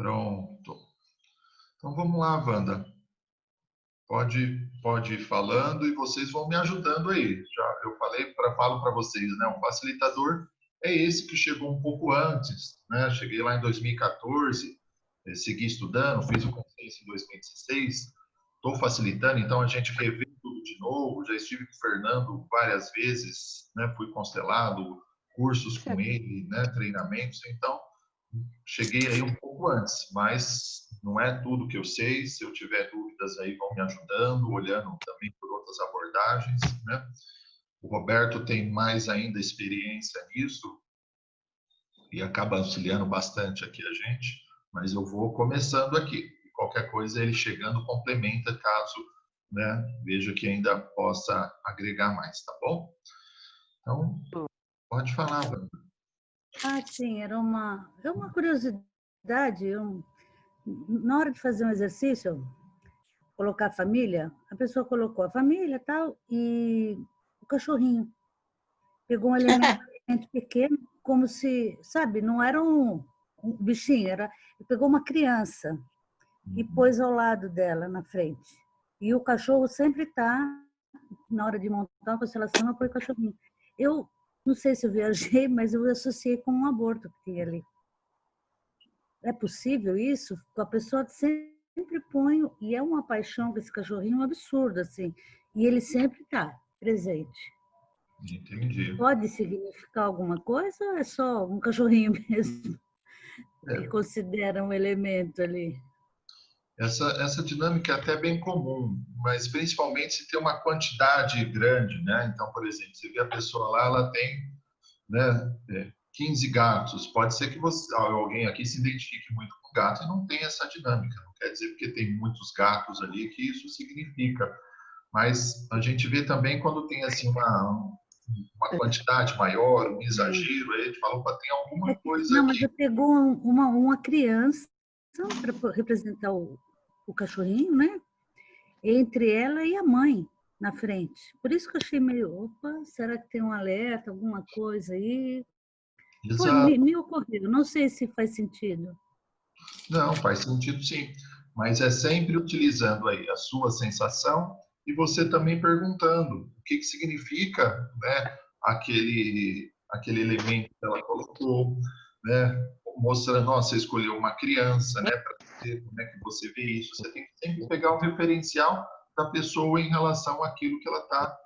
Pronto. Então vamos lá, Wanda. Pode ir falando e vocês vão me ajudando aí. Já eu falo para vocês, né? O facilitador é esse que chegou um pouco antes, né? Cheguei lá em 2014, segui estudando, fiz o Consciência em 2016, estou facilitando, então a gente revê tudo de novo. Já estive com o Fernando várias vezes, né? Fui constelado, cursos com ele, né? Treinamentos, então cheguei aí um pouco antes, mas não é tudo que eu sei. Se eu tiver dúvidas aí, vão me ajudando, olhando também por outras abordagens, né? O Roberto tem mais ainda experiência nisso e acaba auxiliando bastante aqui a gente, mas eu vou começando aqui. E qualquer coisa, ele chegando complementa caso, né, veja que ainda possa agregar mais, tá bom? Então, pode falar, Wanda. Sim, era uma curiosidade. Na hora de fazer um exercício, colocar a família, a pessoa colocou a família e tal, e o cachorrinho. Pegou um elemento pequeno, como se, sabe, não era um bichinho, pegou uma criança e pôs ao lado dela, na frente. E o cachorro sempre está, na hora de montar uma constelação, eu ponho o cachorrinho. Eu não sei se eu viajei, mas eu associei com um aborto que tinha ali. É possível isso? A pessoa sempre põe, e é uma paixão com esse cachorrinho um absurdo, assim, e ele sempre está presente. Entendi. Pode significar alguma coisa ou é só um cachorrinho mesmo que considera um elemento ali? Essa dinâmica é até bem comum, mas principalmente se tem uma quantidade grande, né? Então, por exemplo, você vê a pessoa lá, ela tem, né, 15 gatos. Pode ser que alguém aqui se identifique muito com gato e não tem essa dinâmica. Não quer dizer porque tem muitos gatos ali que isso significa. Mas a gente vê também quando tem assim uma quantidade maior, um exagero, aí a gente fala, opa, tem alguma coisa Não, mas aqui. eu pegou uma criança para representar o cachorrinho, né? Entre ela e a mãe na frente. Por isso que eu achei meio, opa, será que tem um alerta, alguma coisa aí? Foi, Exato. me ocorreu, não sei se faz sentido. Não, faz sentido sim. Mas é sempre utilizando aí a sua sensação e você também perguntando o que significa, né, aquele elemento que ela colocou, né, mostrando, nossa, você escolheu uma criança, né, para ver como é que você vê isso. Você tem que sempre pegar o referencial da pessoa em relação àquilo que ela está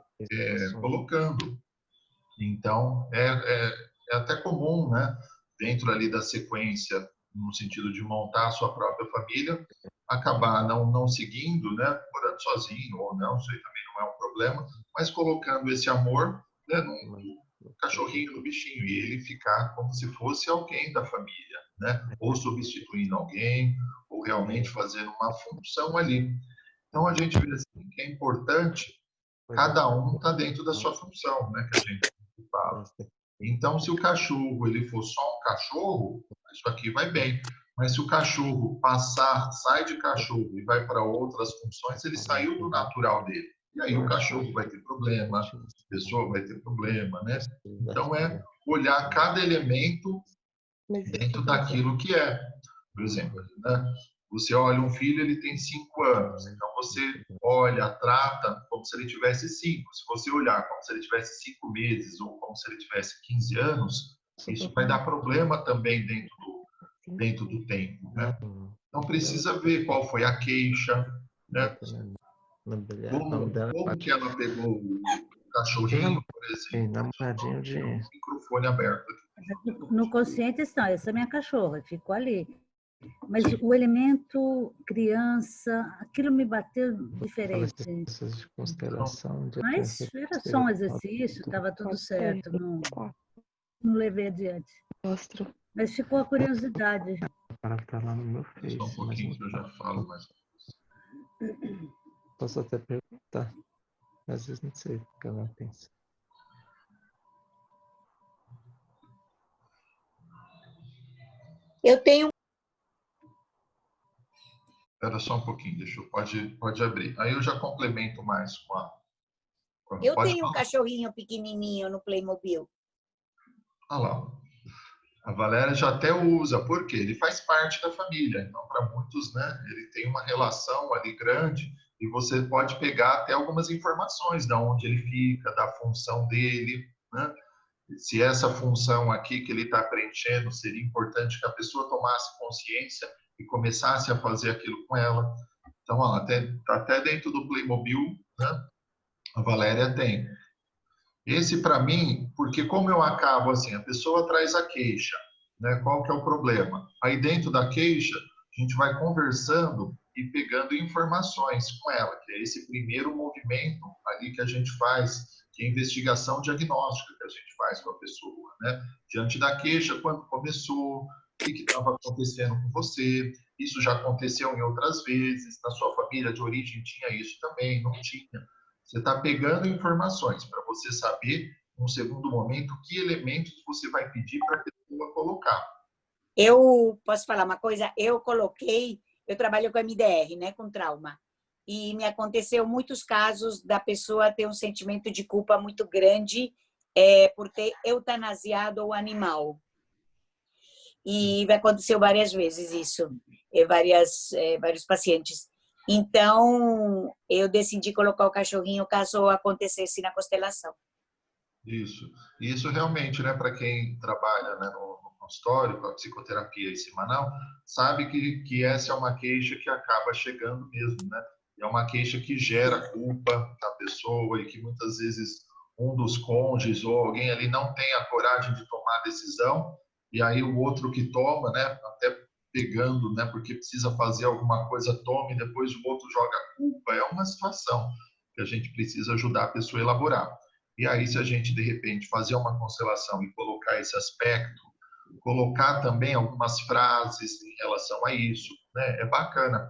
colocando. Então, é até comum, né, dentro ali da sequência, no sentido de montar a sua própria família, acabar não seguindo, né, morando sozinho ou não, isso aí também não é um problema, mas colocando esse amor, né, no cachorrinho, no bichinho, e ele ficar como se fosse alguém da família, né, ou substituindo alguém, ou realmente fazendo uma função ali. Então, a gente vê assim, que é importante, cada um está dentro da sua função, né, que a gente fala. Então, se o cachorro ele for só um cachorro, isso aqui vai bem. Mas se o cachorro sai de cachorro e vai para outras funções, ele saiu do natural dele. E aí o cachorro vai ter problema, a pessoa vai ter problema, né? Então, é olhar cada elemento dentro daquilo que é. Por exemplo, né? Você olha um filho, ele tem 5 anos. Então, você olha, trata como se ele tivesse 5. Se você olhar como se ele tivesse 5 meses ou como se ele tivesse 15 anos, isso vai dar problema também dentro do tempo, né? Então, precisa ver qual foi a queixa, né? Como que ela pegou o cachorrinho, por exemplo. Namoradinho de... Tem um microfone aberto aqui. No consciente está, essa é minha cachorra, ficou ali. Mas o elemento criança, aquilo me bateu diferente. De constelação, Mas era só um exercício, estava tudo certo, não levei adiante. Mas ficou a curiosidade. Para estar lá no meu Face. Só um pouquinho que eu já falo mais. Posso até perguntar. Às vezes não sei o que ela pensa. Eu tenho. Espera só um pouquinho, pode abrir. Aí eu já complemento mais com a. Eu tenho um cachorrinho pequenininho no Playmobil. Olha lá. A Valéria já até usa, porque ele faz parte da família. Então, para muitos, né, ele tem uma relação ali grande e você pode pegar até algumas informações de onde ele fica, da função dele, né? Se essa função aqui que ele está preenchendo seria importante que a pessoa tomasse consciência e começasse a fazer aquilo com ela. Então, ó, até dentro do Playmobil, né, a Valéria tem. Esse para mim, porque como eu acabo assim, a pessoa traz a queixa, né? Qual que é o problema? Aí dentro da queixa, a gente vai conversando e pegando informações com ela, que é esse primeiro movimento ali que a gente faz, que é a investigação diagnóstica que a gente faz com a pessoa, né? Diante da queixa, quando começou, o que estava acontecendo com você, isso já aconteceu em outras vezes, na sua família de origem tinha isso também, não tinha. Você está pegando informações para você saber, num segundo momento, que elementos você vai pedir para a pessoa colocar. Eu posso falar uma coisa? Eu trabalho com MDR, né, com trauma, e me aconteceu muitos casos da pessoa ter um sentimento de culpa muito grande por ter eutanasiado o animal. E aconteceu várias vezes isso, vários pacientes. Então, eu decidi colocar o cachorrinho caso acontecesse na constelação. Isso realmente, né, para quem trabalha, né, no consultório, com a psicoterapia semanal, sabe que essa é uma queixa que acaba chegando mesmo, né? É uma queixa que gera culpa da pessoa e que muitas vezes um dos cônjuges ou alguém ali não tem a coragem de tomar a decisão e aí o outro que toma, né, até pegando, né, porque precisa fazer alguma coisa, toma e depois o outro joga a culpa. É uma situação que a gente precisa ajudar a pessoa a elaborar. E aí, se a gente, de repente, fazer uma constelação e colocar esse aspecto, colocar também algumas frases em relação a isso, né? É bacana.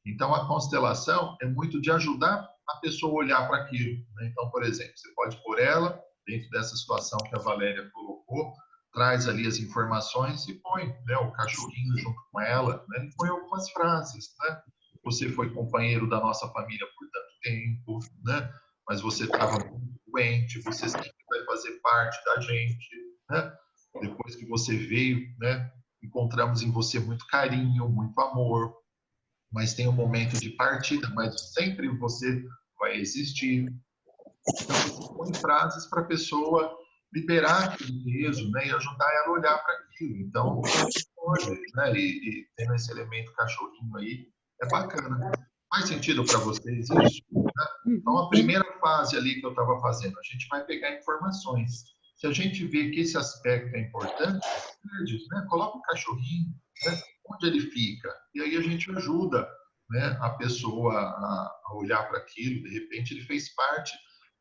Então, a constelação é muito de ajudar a pessoa a olhar para aquilo, né? Então, por exemplo, você pode pôr ela dentro dessa situação que a Valéria colocou, traz ali as informações e põe, né, o cachorrinho junto com ela, né? E põe algumas frases, né? Você foi companheiro da nossa família por tanto tempo, né? Mas você estava muito doente, você sempre vai fazer parte da gente, né? Depois que você veio, né? Encontramos em você muito carinho, muito amor, mas tem um momento de partida, mas sempre você vai existir. Então, você põe frases para a pessoa liberar aquele peso, né? E ajudar ela a olhar para aquilo. Então, hoje, né? E tendo esse elemento cachorrinho aí, é bacana. Faz sentido para vocês isso? Então, a primeira fase ali que eu estava fazendo, a gente vai pegar informações. Se a gente vê que esse aspecto é importante, né, coloca o cachorrinho, né, onde ele fica. E aí a gente ajuda, né, a pessoa a olhar para aquilo. De repente, ele fez parte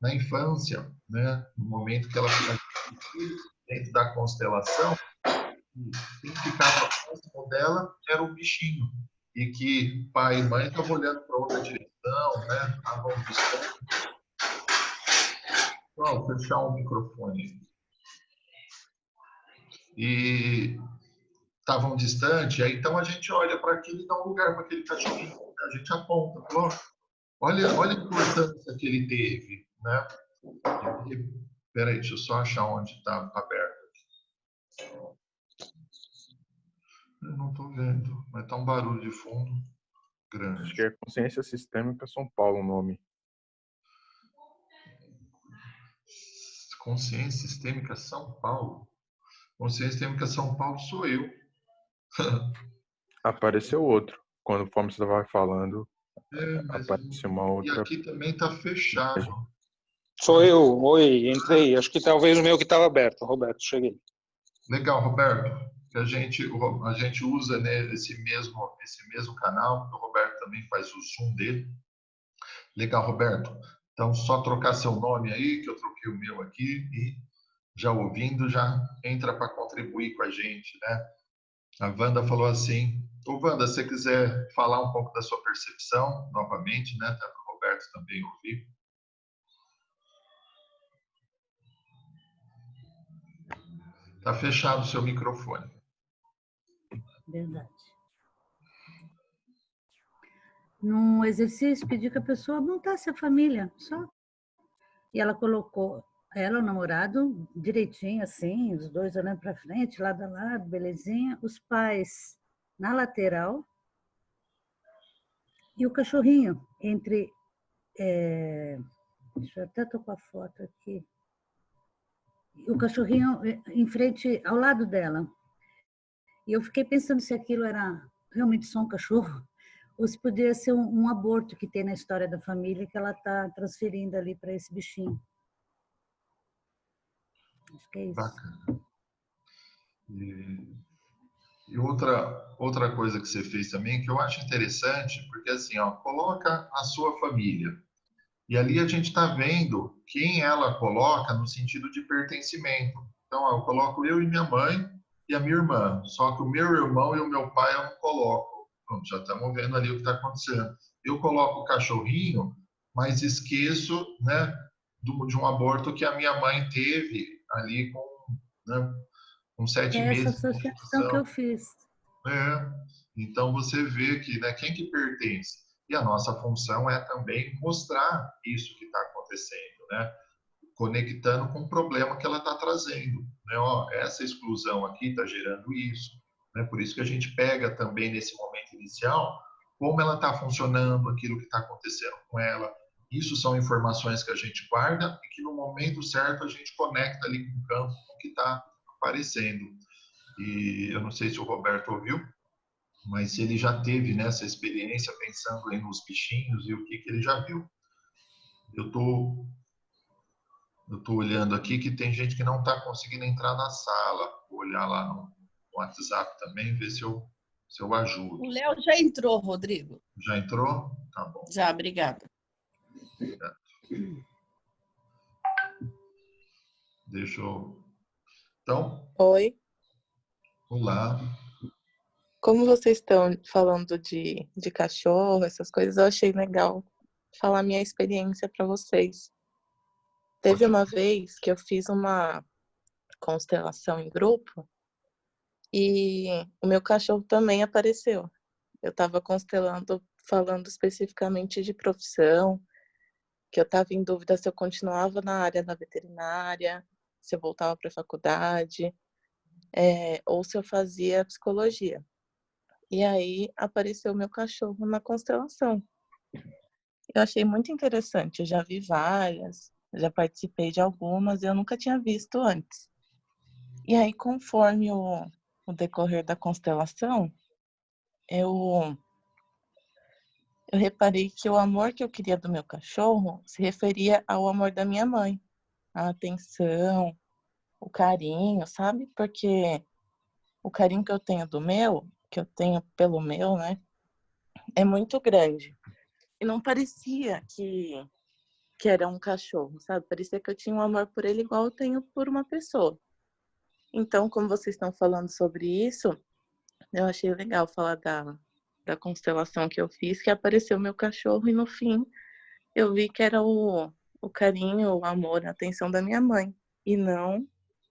na infância, né, no momento que ela fica dentro da constelação, quem ficava próximo dela era o bichinho. E que pai e mãe estavam olhando para outra direção, né, estavam distantes. Vou fechar o microfone. E estavam distantes, aí então a gente olha para aquilo e dá um lugar para aquele cachorrinho. A gente aponta, falou, olha a importância que ele teve, né? Espera aí, deixa eu só achar onde está aberto. Eu não estou vendo, mas está um barulho de fundo grande. Acho que é Consciência Sistêmica São Paulo o nome. Consciência Sistêmica São Paulo. Consciência Sistêmica São Paulo sou eu. Apareceu outro. Conforme você estava falando, Mas apareceu uma e outra. aqui também está fechado. Sou eu, oi, entrei. Acho que talvez o meu que estava aberto. Roberto, cheguei. Legal, Roberto. Que a gente usa, né, esse mesmo canal. O Roberto também faz o Zoom dele. Legal, Roberto. Então, só trocar seu nome aí, que eu troquei o meu aqui, e já ouvindo, já entra para contribuir com a gente, né? A Wanda falou assim, ô Wanda, se você quiser falar um pouco da sua percepção, novamente, né? Até para o Roberto também ouvir. Está fechado o seu microfone. Verdade. Num exercício, pedi que a pessoa montasse a família, só. E ela colocou ela, o namorado, direitinho assim, os dois olhando para frente, lado a lado, belezinha. Os pais na lateral e o cachorrinho entre... deixa eu até tô com a foto aqui. O cachorrinho em frente, ao lado dela. E eu fiquei pensando se aquilo era realmente só um cachorro ou se podia ser um aborto que tem na história da família que ela está transferindo ali para esse bichinho. Acho que é isso. Bacana. E outra coisa que você fez também, que eu acho interessante, porque assim, ó, coloca a sua família. E ali a gente está vendo quem ela coloca no sentido de pertencimento. Então, ó, eu coloco eu e minha mãe e a minha irmã. Só que o meu irmão e o meu pai eu não coloco. Pronto, já estamos vendo ali o que está acontecendo. Eu coloco o cachorrinho, mas esqueço, né, de um aborto que a minha mãe teve ali né, com 7 É essa meses de associação que eu gestação. fiz. É. Então você vê que, né, quem que pertence. E a nossa função é também mostrar isso que está acontecendo, né? Conectando com o problema que ela está trazendo. Né? Ó, essa exclusão aqui está gerando isso. Né? Por isso que a gente pega também nesse momento inicial como ela está funcionando, aquilo que está acontecendo com ela. Isso são informações que a gente guarda e que no momento certo a gente conecta ali com o campo com o que está aparecendo. E eu não sei se o Roberto ouviu, mas se ele já teve nessa experiência pensando aí nos bichinhos e o que ele já viu. Eu tô olhando aqui que tem gente que não está conseguindo entrar na sala. Vou olhar lá no WhatsApp também, ver se eu ajudo. O Léo já entrou, Rodrigo. Já entrou? Tá bom. Já, obrigada. Obrigado. Deixa eu... Então, Oi, olá. como vocês estão falando de cachorro, essas coisas, eu achei legal falar minha experiência para vocês. Teve uma vez que eu fiz uma constelação em grupo e o meu cachorro também apareceu. Eu estava constelando, falando especificamente de profissão, que eu estava em dúvida se eu continuava na área da veterinária, se eu voltava para a faculdade, ou se eu fazia psicologia. E aí apareceu meu cachorro na constelação. Eu achei muito interessante, eu já vi várias, já participei de algumas, eu nunca tinha visto antes. E aí, conforme o decorrer da constelação, eu reparei que o amor que eu queria do meu cachorro se referia ao amor da minha mãe. A atenção, o carinho, sabe? Porque o carinho que eu tenho do meu, que eu tenho pelo meu, né, é muito grande. E não parecia que era um cachorro, sabe? Parecia que eu tinha um amor por ele igual eu tenho por uma pessoa. Então, como vocês estão falando sobre isso, eu achei legal falar da constelação que eu fiz, que apareceu meu cachorro e no fim eu vi que era o carinho, o amor, a atenção da minha mãe e não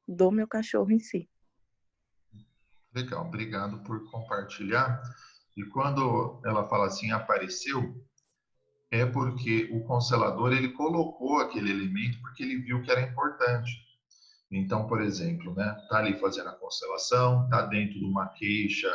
do meu cachorro em si. Legal, obrigado por compartilhar. E quando ela fala assim, apareceu, é porque o constelador ele colocou aquele elemento porque ele viu que era importante. Então, por exemplo, né, tá ali fazendo a constelação, tá dentro de uma queixa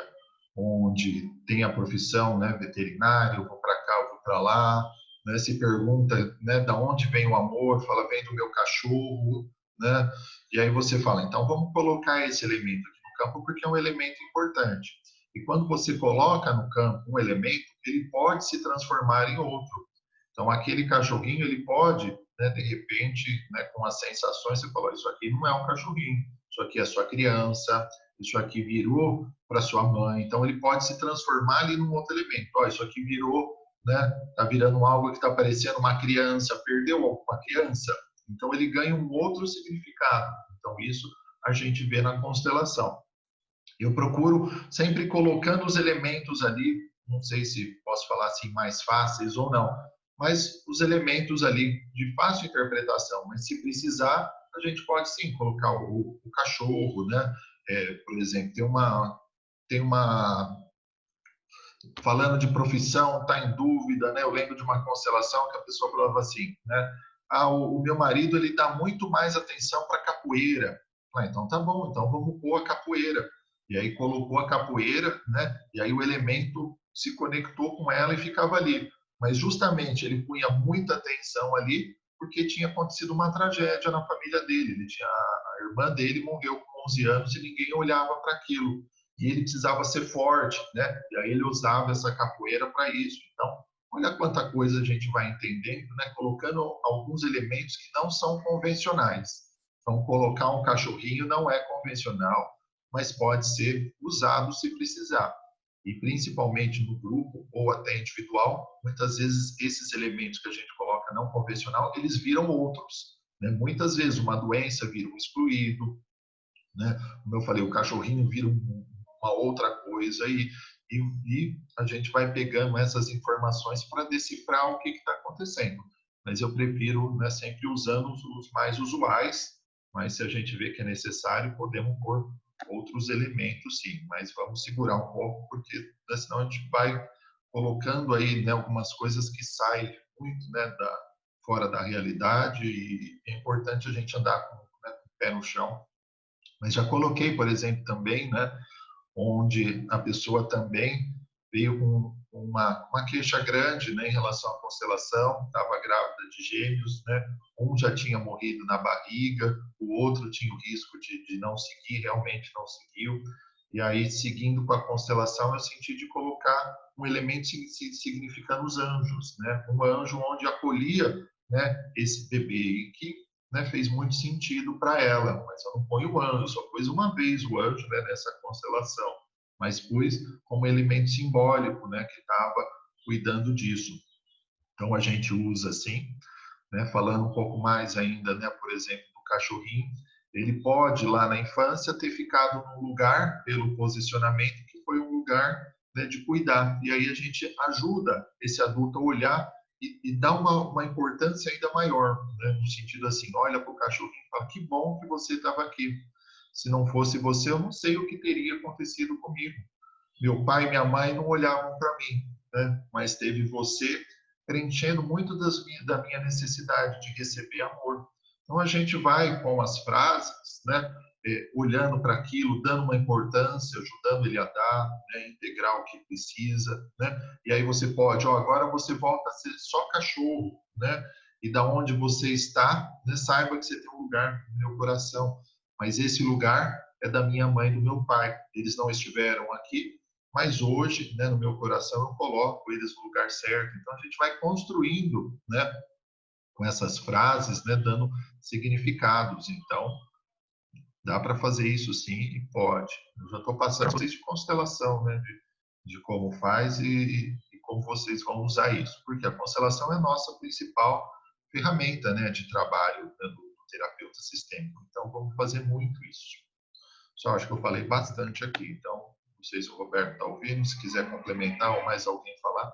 onde tem a profissão, né, veterinário, eu vou para cá, eu vou para lá, né, se pergunta, né, da onde vem o amor, fala vem do meu cachorro, né? E aí você fala, então vamos colocar esse elemento aqui no campo porque é um elemento importante. E quando você coloca no campo um elemento, ele pode se transformar em outro. Então, aquele cachorrinho, ele pode, né, de repente, né, com as sensações, você fala, isso aqui não é um cachorrinho, isso aqui é sua criança, isso aqui virou para sua mãe. Então, ele pode se transformar ali num outro elemento. Ó, isso aqui virou, né, tá virando algo que está parecendo uma criança, perdeu uma criança. Então, ele ganha um outro significado. Então, isso a gente vê na constelação. Eu procuro sempre colocando os elementos ali, não sei se posso falar assim mais fáceis ou não, mas os elementos ali de fácil interpretação. Mas se precisar, a gente pode sim colocar o cachorro, né? Por exemplo, tem uma falando de profissão, está em dúvida, né? Eu lembro de uma constelação que a pessoa falava assim, né? o meu marido ele dá muito mais atenção para capoeira. Então tá bom, então vamos pôr a capoeira. E aí colocou a capoeira, né? E aí o elemento se conectou com ela e ficava ali. Mas justamente ele punha muita atenção ali porque tinha acontecido uma tragédia na família dele. A irmã dele morreu com 11 anos e ninguém olhava para aquilo. E ele precisava ser forte, né? E aí ele usava essa capoeira para isso. Então, olha quanta coisa a gente vai entendendo, né? Colocando alguns elementos que não são convencionais. Então, colocar um cachorrinho não é convencional, mas pode ser usado se precisar. E principalmente no grupo ou até individual, muitas vezes esses elementos que a gente coloca não convencional, eles viram outros. Né? Muitas vezes uma doença vira um excluído, né? Como eu falei, o cachorrinho vira uma outra coisa e a gente vai pegando essas informações para decifrar o que está acontecendo. Mas eu prefiro, né, sempre usando os mais usuais, mas se a gente vê que é necessário, podemos pôr outros elementos, sim. Mas vamos segurar um pouco, porque né, senão a gente vai colocando aí, né, algumas coisas que saem muito, né, fora da realidade e é importante a gente andar com o pé no chão. Mas já coloquei, por exemplo, também, né, onde a pessoa também veio com uma queixa grande, né, em relação à constelação, estava grávida de gêmeos, né, um já tinha morrido na barriga, o outro tinha o risco de não seguir, realmente não seguiu, e aí, seguindo com a constelação, eu senti de colocar um elemento significando os anjos, né, um anjo onde acolhia, né, esse bebê, e que né, fez muito sentido para ela, mas eu não ponho o anjo, só pus uma vez o anjo, né, nessa constelação, mas pus como elemento simbólico, né, que estava cuidando disso. Então a gente usa assim, né, falando um pouco mais ainda, né, por exemplo, do cachorrinho, ele pode lá na infância ter ficado num lugar pelo posicionamento que foi um lugar, né, de cuidar, e aí a gente ajuda esse adulto a olhar e dá uma importância ainda maior, né? No sentido assim, olha para o cachorrinho e fala, que bom que você estava aqui. Se não fosse você, eu não sei o que teria acontecido comigo. Meu pai e minha mãe não olhavam para mim, né? Mas teve você preenchendo muito da minha necessidade de receber amor. Então a gente vai com as frases, né? Olhando para aquilo, dando uma importância, ajudando ele a dar, né, integrar o que precisa, né? E aí você pode, agora você volta a ser só cachorro, né? E da onde você está, né, saiba que você tem um lugar no meu coração, mas esse lugar é da minha mãe e do meu pai. Eles não estiveram aqui, mas hoje, né, no meu coração eu coloco eles no lugar certo. Então a gente vai construindo, né, com essas frases, né, dando significados. Então dá para fazer isso sim e pode. Eu já estou passando desde constelação, né, de como faz e como vocês vão usar isso, porque a constelação é a nossa principal ferramenta, né, de trabalho, né, do terapeuta sistêmico. Então vamos fazer muito isso. Só acho que eu falei bastante aqui, então não sei se o Roberto está ouvindo, se quiser complementar ou mais alguém falar.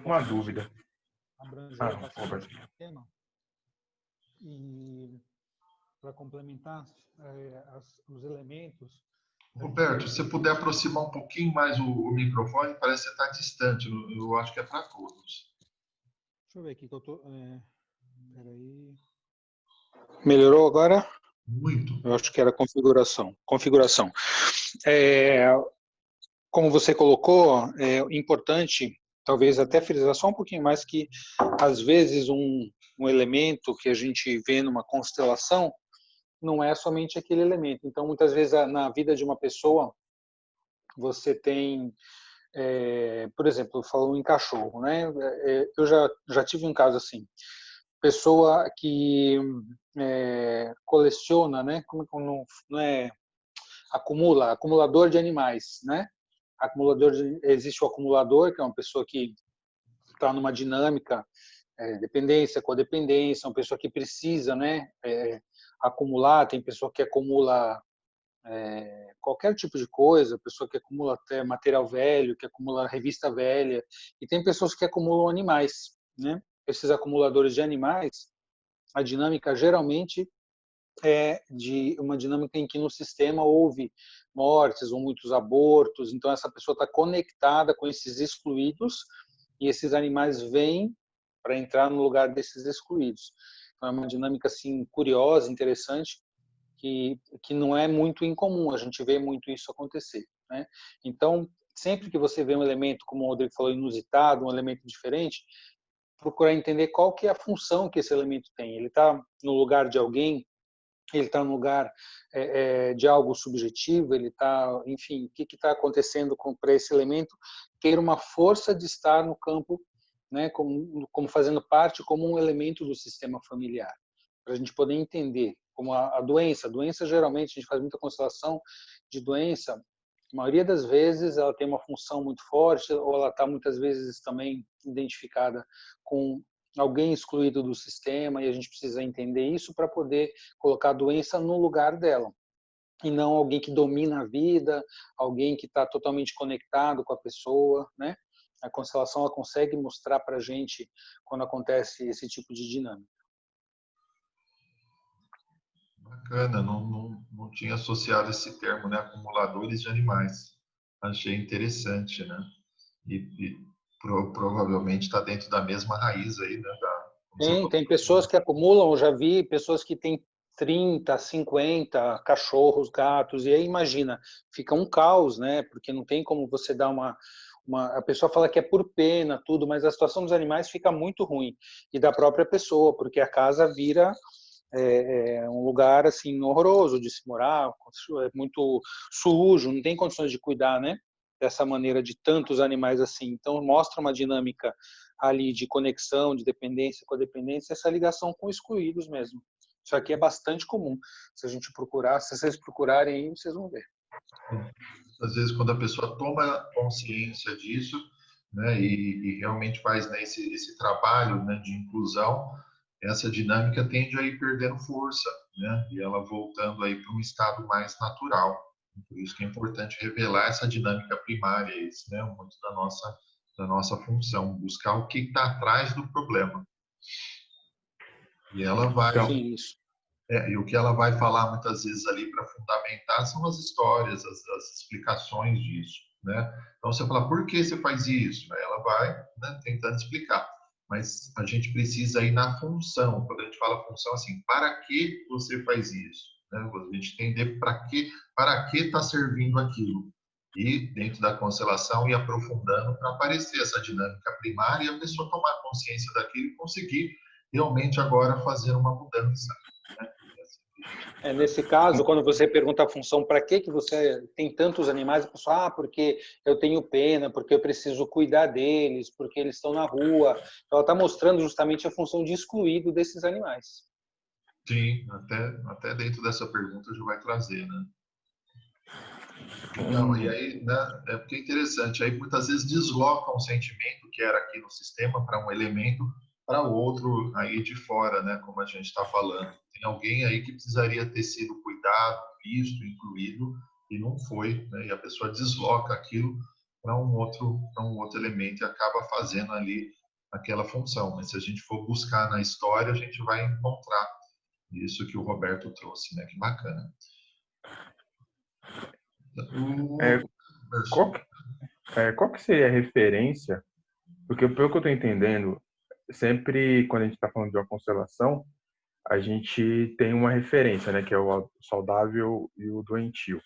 Uma dúvida. Bastante tema. E para complementar os elementos. Roberto, se você puder aproximar um pouquinho mais o microfone, parece que você está distante. Eu acho que é para todos. Deixa eu ver aqui que eu tô. Peraí. Melhorou agora? Muito. Eu acho que era configuração. Como você colocou, é importante, talvez até frisar só um pouquinho mais, que às vezes um elemento que a gente vê numa constelação não é somente aquele elemento. Então, muitas vezes na vida de uma pessoa, você tem, por exemplo, falando em cachorro, né? Eu já tive um caso assim, pessoa que coleciona, né? Não é acumulador de animais, né? Existe o acumulador, que é uma pessoa que está numa dinâmica, dependência, codependência, uma pessoa que precisa, né, acumular, tem pessoa que acumula qualquer tipo de coisa, pessoa que acumula até material velho, que acumula revista velha, e tem pessoas que acumulam animais, né? Esses acumuladores de animais, a dinâmica geralmente é de uma dinâmica em que no sistema houve mortes ou muitos abortos, então essa pessoa está conectada com esses excluídos e esses animais vêm para entrar no lugar desses excluídos. Então é uma dinâmica assim curiosa, interessante, que não é muito incomum, a gente vê muito isso acontecer, né? Então, sempre que você vê um elemento, como o Rodrigo falou, inusitado, um elemento diferente, procurar entender qual que é a função que esse elemento tem. Ele está no lugar de alguém, ele está no lugar de algo subjetivo, ele está, enfim, o que está acontecendo para esse elemento ter uma força de estar no campo, né, como fazendo parte, como um elemento do sistema familiar, para a gente poder entender como a doença geralmente a gente faz muita constelação de doença, a maioria das vezes ela tem uma função muito forte ou ela está muitas vezes também identificada com alguém excluído do sistema e a gente precisa entender isso para poder colocar a doença no lugar dela e não alguém que domina a vida, alguém que está totalmente conectado com a pessoa, né? A constelação ela consegue mostrar para a gente quando acontece esse tipo de dinâmica. Bacana, não tinha associado esse termo, né? Acumuladores de animais. Achei interessante, né? E provavelmente está dentro da mesma raiz aí, né? Tem pessoas que acumulam, eu já vi pessoas que têm 30, 50 cachorros, gatos, e aí imagina, fica um caos, né? Porque não tem como você dar a pessoa fala que é por pena, tudo, mas a situação dos animais fica muito ruim. E da própria pessoa, porque a casa vira um lugar assim horroroso de se morar, é muito sujo, não tem condições de cuidar, né? Dessa maneira de tantos animais assim. Então mostra uma dinâmica ali de conexão, de dependência, codependência, essa ligação com excluídos mesmo. Isso aqui é bastante comum. Se a gente procurar, se vocês procurarem aí, vocês vão ver. Às vezes, quando a pessoa toma consciência disso, né, e realmente faz, né, esse trabalho, né, de inclusão, essa dinâmica tende a ir perdendo força, né, e ela voltando aí para um estado mais natural. Por isso que é importante revelar essa dinâmica primária, isso, né, muito da nossa função, buscar o que está atrás do problema. E ela vai Sim, isso. E o que ela vai falar muitas vezes ali para fundamentar são as histórias, as explicações disso, né? Então você fala, por que você faz isso? Aí ela vai, né, tentando explicar. Mas a gente precisa ir na função. Quando a gente fala função, assim, para que você faz isso? Né? A gente entender para que está servindo aquilo. E dentro da constelação ir aprofundando para aparecer essa dinâmica primária e a pessoa tomar consciência daquilo e conseguir realmente agora fazer uma mudança. Nesse caso, quando você pergunta a função, para que você tem tantos animais, a pessoa, porque eu tenho pena, porque eu preciso cuidar deles, porque eles estão na rua. Então, ela está mostrando justamente a função de excluído desses animais. Sim, até dentro dessa pergunta já vai trazer, né? Então, e aí, né, é porque é interessante, aí muitas vezes desloca um sentimento que era aqui no sistema para um elemento para outro aí de fora, né, como a gente está falando. Tem alguém aí que precisaria ter sido cuidado, visto, incluído, e não foi, né, e a pessoa desloca aquilo para um outro elemento e acaba fazendo ali aquela função. Mas se a gente for buscar na história, a gente vai encontrar isso que o Roberto trouxe, né, que bacana. Qual que seria a referência? Porque pelo que eu estou entendendo, sempre quando a gente está falando de uma constelação, a gente tem uma referência, né, que é o saudável e o doentio.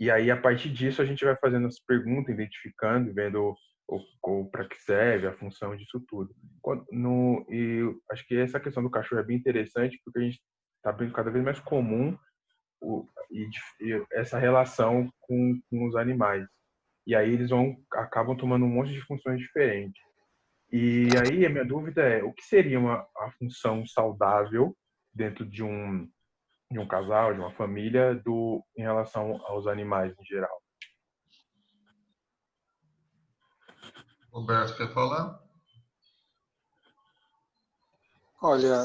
E aí, a partir disso, a gente vai fazendo as perguntas, identificando, vendo para que serve, a função disso tudo. E acho que essa questão do cachorro é bem interessante, porque a gente está vendo cada vez mais comum essa relação com os animais. E aí eles acabam tomando um monte de funções diferentes. E aí a minha dúvida é, o que seria a função saudável dentro de um casal, de uma família, em relação aos animais em geral? Roberto, quer falar? Olha,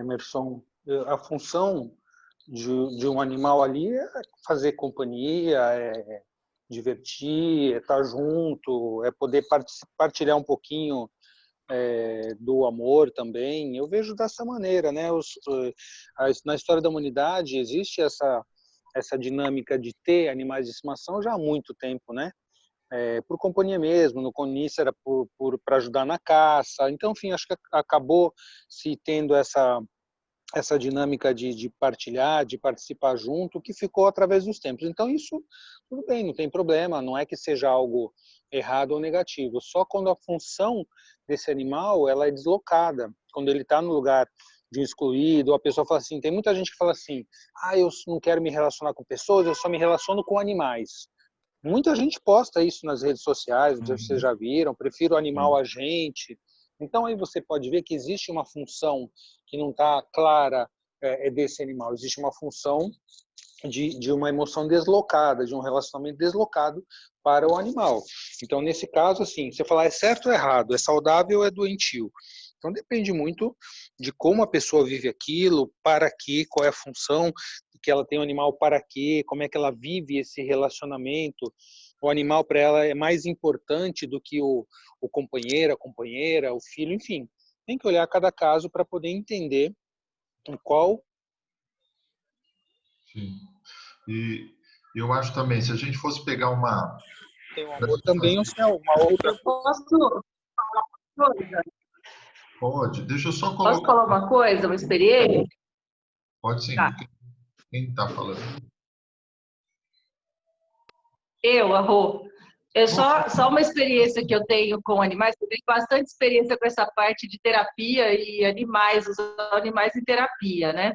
Emerson, a função de um animal ali é fazer companhia, é divertir, é estar junto, é poder partilhar um pouquinho do amor também. Eu vejo dessa maneira, né? Na história da humanidade existe essa dinâmica de ter animais de estimação já há muito tempo, né? Por companhia mesmo, no início era para ajudar na caça. Então, enfim, acho que acabou se tendo essa dinâmica de partilhar, de participar junto, que ficou através dos tempos. Então, isso, tudo bem, não tem problema, não é que seja algo errado ou negativo, só quando a função desse animal ela é deslocada, quando ele está no lugar de um excluído, a pessoa fala assim, tem muita gente que fala assim, eu não quero me relacionar com pessoas, eu só me relaciono com animais. Muita gente posta isso nas redes sociais, vocês já viram, prefiro o animal a gente. Então aí você pode ver que existe uma função que não está clara desse animal, existe uma função de uma emoção deslocada, de um relacionamento deslocado para o animal. Então nesse caso, assim, você falar é certo ou errado, é saudável ou é doentio. Então depende muito de como a pessoa vive aquilo, para quê, qual é a função que ela tem o animal para quê, como é que ela vive esse relacionamento. O animal para ela é mais importante do que o companheiro, a companheira, o filho, enfim. Tem que olhar cada caso para poder entender qual. Sim. E eu acho também, se a gente fosse pegar uma... Tem o amor também, uma outra... Eu posso falar uma coisa? Pode. Deixa eu só Posso colocar... falar uma coisa, uma experiência? Pode sim. Tá. Quem está falando? Arro. É só uma experiência que eu tenho com animais. Eu tenho bastante experiência com essa parte de terapia e animais, usando animais em terapia, né?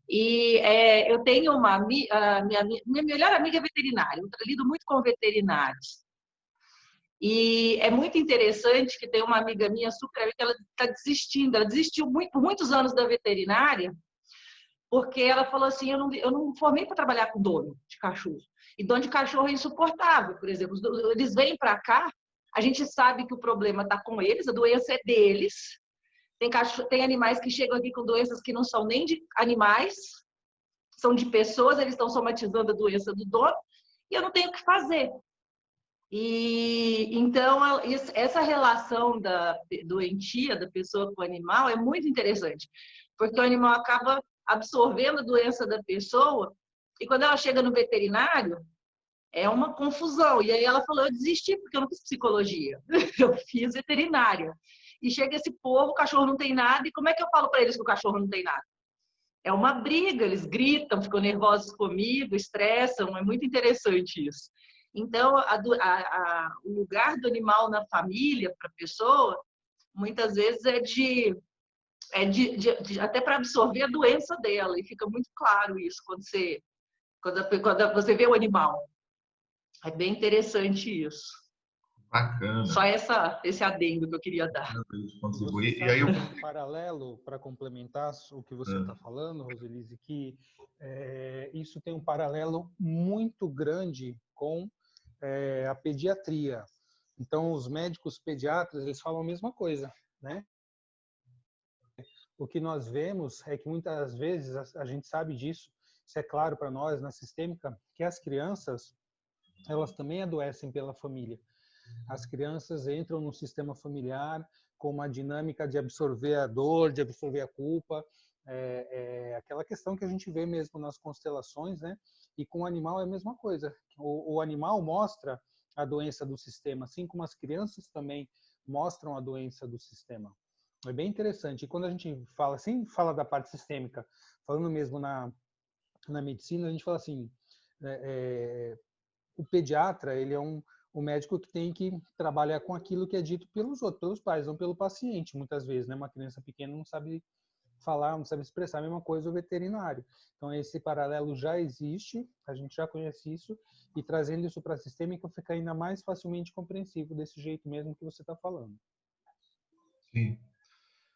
E eu tenho minha melhor amiga é veterinária. Eu lido muito com veterinários. E é muito interessante que tem uma amiga minha super amiga, ela está desistindo. Ela desistiu por muitos anos da veterinária, porque ela falou assim, eu não formei para trabalhar com dono de cachorro. E dono de cachorro é insuportável, por exemplo. Eles vêm para cá, a gente sabe que o problema está com eles, a doença é deles. Tem animais que chegam aqui com doenças que não são nem de animais, são de pessoas, eles estão somatizando a doença do dono, e eu não tenho o que fazer. E então essa relação da doentia da pessoa com o animal é muito interessante, porque o animal acaba absorvendo a doença da pessoa e quando ela chega no veterinário é uma confusão. E aí ela falou, eu desisti porque eu não fiz psicologia, eu fiz veterinária. E chega esse povo, o cachorro não tem nada, e como é que eu falo para eles que o cachorro não tem nada? É uma briga, eles gritam, ficam nervosos comigo, estressam, é muito interessante isso. Então, o lugar do animal na família, para a pessoa, muitas vezes até para absorver a doença dela, e fica muito claro isso quando você vê o animal. É bem interessante isso. Bacana. Só esse adendo que eu queria dar. Contribuir. E aí Um paralelo para complementar o que você está falando, Roselise, que isso tem um paralelo muito grande com a pediatria. Então, os médicos pediatras, eles falam a mesma coisa, né? O que nós vemos é que muitas vezes a gente sabe disso, isso é claro para nós na sistêmica, que as crianças, elas também adoecem pela família. As crianças entram no sistema familiar com uma dinâmica de absorver a dor, de absorver a culpa, aquela questão que a gente vê mesmo nas constelações, né? E com o animal é a mesma coisa. O animal mostra a doença do sistema, assim como as crianças também mostram a doença do sistema. É bem interessante. E quando a gente fala assim, fala da parte sistêmica, falando mesmo na medicina, a gente fala assim, o pediatra, ele é um médico que tem que trabalhar com aquilo que é dito pelos outros, pelos pais, não pelo paciente, muitas vezes, né? Uma criança pequena não sabe falar, não sabe expressar a mesma coisa o veterinário. Então, esse paralelo já existe, a gente já conhece isso, e trazendo isso para a sistêmica fica ainda mais facilmente compreensível desse jeito mesmo que você está falando. Sim.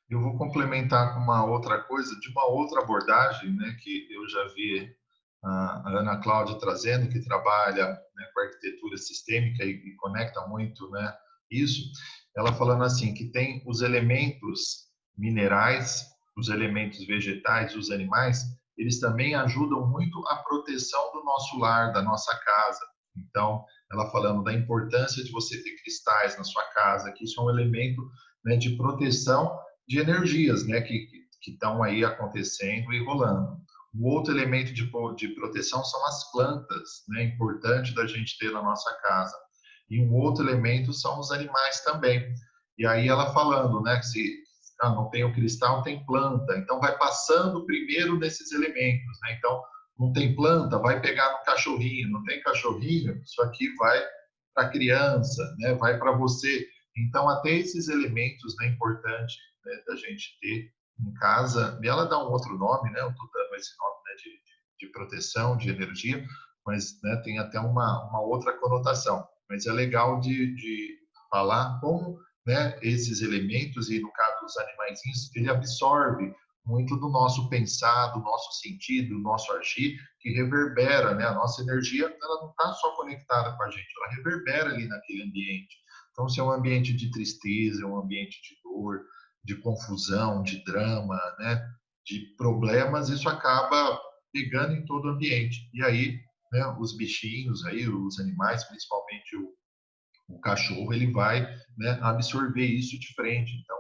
Eu vou complementar com uma outra coisa, de uma outra abordagem, né, que eu já vi a Ana Cláudia trazendo, que trabalha, né, com arquitetura sistêmica e conecta muito, né, isso. Ela falando assim, que tem os elementos minerais, os elementos vegetais, os animais, eles também ajudam muito a proteção do nosso lar, da nossa casa. Então, ela falando da importância de você ter cristais na sua casa, que isso é um elemento né, de proteção de energias, né, que estão aí acontecendo e rolando. O outro elemento de proteção são as plantas, né, importante da gente ter na nossa casa. E um outro elemento são os animais também. E aí ela falando, né, que se não tem o cristal, tem planta. Então vai passando primeiro nesses elementos, né? Então não tem planta, vai pegar no cachorrinho. Não tem cachorrinho, isso aqui vai para a criança, né? Vai para você. Então até esses elementos, né, importante, né, da gente ter em casa. E ela dá um outro nome, né? Eu estou dando esse nome, né, de proteção, de energia, mas, né, tem até uma outra conotação. Mas é legal de falar como, né, esses elementos, e no caso dos animaizinhos, ele absorve muito do nosso pensar, do nosso sentido, do nosso agir, que reverbera, né? A nossa energia, ela não está só conectada com a gente, ela reverbera ali naquele ambiente. Então, se é um ambiente de tristeza, é um ambiente de dor, de confusão, de drama, né, de problemas, isso acaba pegando em todo o ambiente. E aí, né, os bichinhos, aí, os animais, principalmente o cachorro, ele vai, né, absorver isso de frente. Então,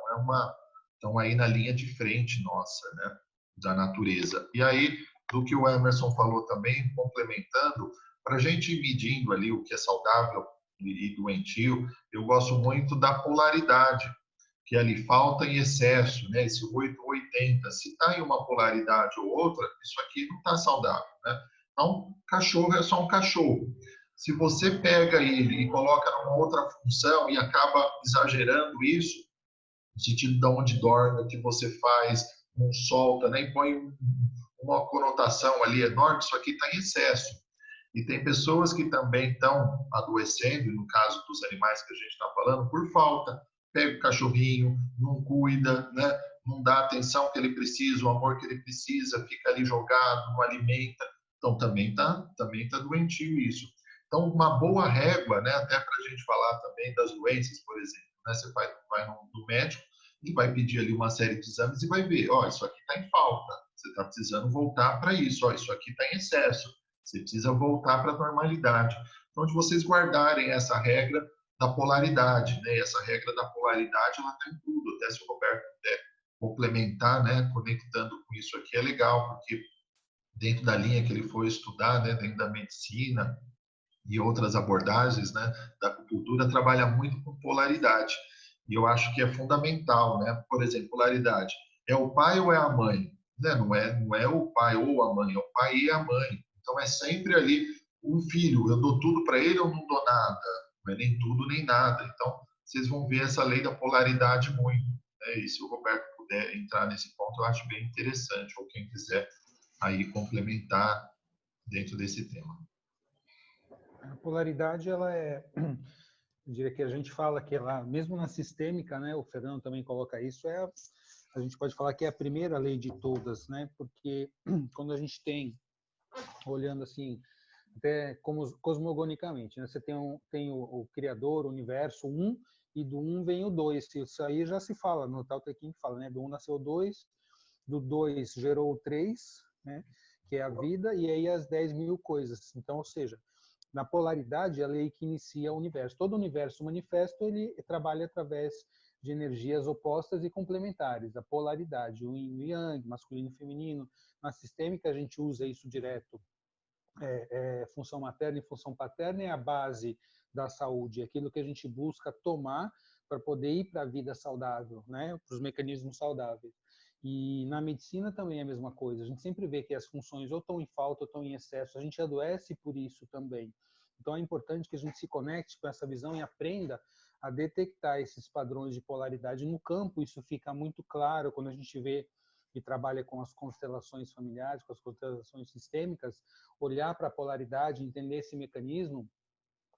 estão aí na linha de frente nossa, né, da natureza. E aí, do que o Emerson falou também, complementando, para a gente ir medindo ali o que é saudável e doentio, eu gosto muito da polaridade, que ali falta em excesso, né? Esse 8 ou 80. Se está em uma polaridade ou outra, isso aqui não está saudável, né? Então, cachorro é só um cachorro. Se você pega ele e coloca numa outra função e acaba exagerando isso, no sentido de onde dorme, o que você faz, não solta, né? E põe uma conotação ali enorme, isso aqui está em excesso. E tem pessoas que também estão adoecendo, no caso dos animais que a gente está falando, por falta. Pega o cachorrinho, não cuida, né? Não dá a atenção que ele precisa, o amor que ele precisa, fica ali jogado, não alimenta. Então também tá doentio isso. Então, uma boa régua, né? Até para a gente falar também das doenças, por exemplo, né? Você vai no médico e vai pedir ali uma série de exames e vai ver, ó, isso aqui está em falta, você está precisando voltar para isso, ó, isso aqui está em excesso, você precisa voltar para a normalidade. Então, de vocês guardarem essa regra da polaridade, né? E essa regra da polaridade, ela está em tudo. Até se o Roberto puder complementar, né? Conectando com isso aqui, é legal, porque dentro da linha que ele foi estudar, né? Dentro da medicina e outras abordagens, né? Da acupuntura, trabalha muito com polaridade. E eu acho que é fundamental, né? Por exemplo, polaridade. É o pai ou é a mãe? Né? Não é o pai ou a mãe, é o pai e a mãe. Então, é sempre ali um filho. Eu dou tudo para ele ou não dou nada? Não é nem tudo nem nada. Então, vocês vão ver essa lei da polaridade muito. Né? E se o Roberto puder entrar nesse ponto, eu acho bem interessante. Ou quem quiser aí complementar dentro desse tema. A polaridade, ela é, eu diria que a gente fala que ela, mesmo na sistêmica, né, o Fernando também coloca isso, a gente pode falar que é a primeira lei de todas, né, porque quando a gente tem, olhando assim, até como cosmogonicamente, né, você tem o Criador, o Universo, um, e do um vem o dois. Isso aí já se fala, no Tao Te Ching fala, né, do um nasceu dois, do dois gerou três, né, que é a vida, e aí as 10.000 coisas. Então, ou seja, na polaridade, a lei que inicia o universo. Todo o universo manifesto, ele trabalha através de energias opostas e complementares. A polaridade, o yin e o yang, masculino e feminino. Na sistêmica, a gente usa isso direto. Função materna e função paterna é a base da saúde, aquilo que a gente busca tomar para poder ir para a vida saudável, né? Para os mecanismos saudáveis. E na medicina também é a mesma coisa. A gente sempre vê que as funções ou estão em falta ou estão em excesso. A gente adoece por isso também. Então é importante que a gente se conecte com essa visão e aprenda a detectar esses padrões de polaridade. No campo isso fica muito claro quando a gente vê e trabalha com as constelações familiares, com as constelações sistêmicas. Olhar para a polaridade, entender esse mecanismo,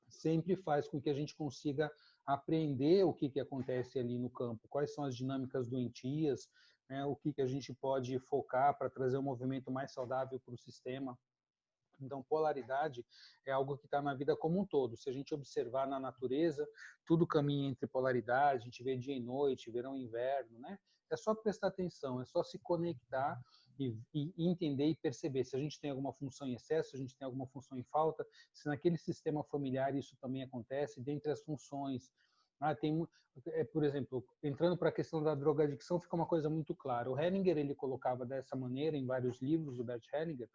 sempre faz com que a gente consiga aprender o que acontece ali no campo, quais são as dinâmicas doentias, né, o que a gente pode focar para trazer um movimento mais saudável para o sistema. Então, polaridade é algo que está na vida como um todo. Se a gente observar na natureza, tudo caminha entre polaridade, a gente vê dia e noite, verão e inverno, né? É só prestar atenção, é só se conectar e entender e perceber se a gente tem alguma função em excesso, se a gente tem alguma função em falta, se naquele sistema familiar isso também acontece, dentre as funções Por exemplo, entrando para a questão da drogadicção, fica uma coisa muito clara. O Hellinger, ele colocava dessa maneira em vários livros, o Bert Hellinger,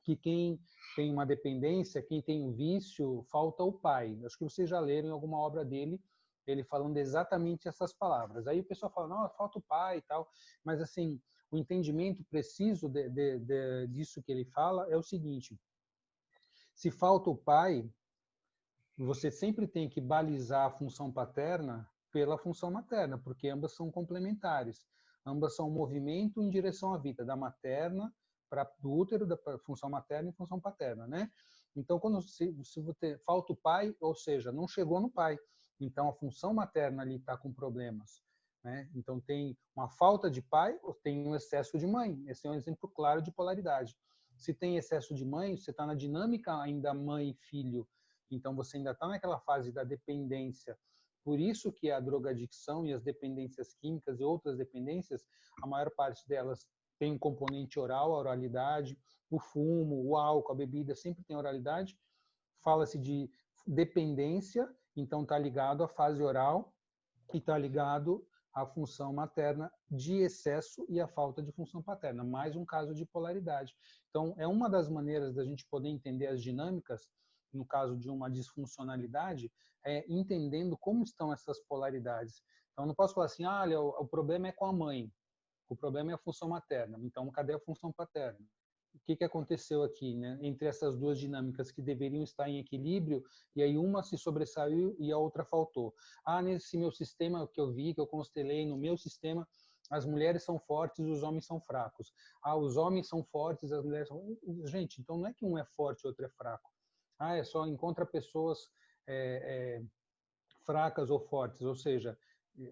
que quem tem uma dependência, quem tem um vício, falta o pai. Acho que vocês já leram em alguma obra dele, ele falando exatamente essas palavras. Aí o pessoal fala, não, falta o pai e tal. Mas, assim, o entendimento preciso disso que ele fala é o seguinte: se falta o pai, você sempre tem que balizar a função paterna pela função materna, porque ambas são complementares. Ambas são um movimento em direção à vida, da materna para o útero, da função materna e função paterna, né? Então, quando se falta o pai, ou seja, não chegou no pai, então a função materna ali está com problemas, né? Então, tem uma falta de pai ou tem um excesso de mãe. Esse é um exemplo claro de polaridade. Se tem excesso de mãe, você está na dinâmica ainda mãe e filho. Então, você ainda está naquela fase da dependência. Por isso que a drogadicção e as dependências químicas e outras dependências, a maior parte delas tem um componente oral, a oralidade, o fumo, o álcool, a bebida, sempre tem oralidade. Fala-se de dependência, então está ligado à fase oral e está ligado à função materna de excesso e à falta de função paterna. Mais um caso de polaridade. Então, é uma das maneiras da gente poder entender as dinâmicas, no caso de uma disfuncionalidade, é entendendo como estão essas polaridades. Então, não posso falar assim, olha, o problema é com a mãe, o problema é a função materna, então cadê a função paterna? O que aconteceu aqui, né? Entre essas duas dinâmicas que deveriam estar em equilíbrio, e aí uma se sobressaiu e a outra faltou. Nesse meu sistema que eu vi, que eu constelei, no meu sistema, as mulheres são fortes, os homens são fracos. Os homens são fortes, as mulheres são... Gente, então não é que um é forte e o outro é fraco. É só encontra pessoas fracas ou fortes, ou seja,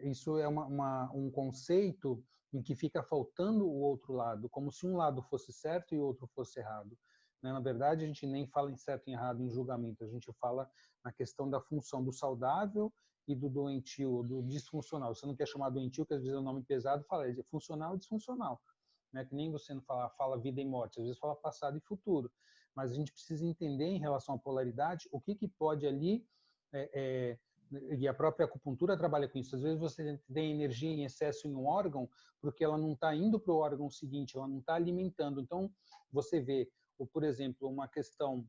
isso é um conceito em que fica faltando o outro lado, como se um lado fosse certo e o outro fosse errado. Na verdade, a gente nem fala em certo e errado em julgamento, a gente fala na questão da função do saudável e do doentio, do disfuncional. Você não quer chamar doentio, que às vezes é um nome pesado, fala é funcional e disfuncional. Né? Que nem você não fala vida e morte, às vezes fala passado e futuro. Mas a gente precisa entender em relação à polaridade o que pode ali, e a própria acupuntura trabalha com isso. Às vezes você tem energia em excesso em um órgão porque ela não está indo para o órgão seguinte, ela não está alimentando. Então, você vê, por exemplo, uma questão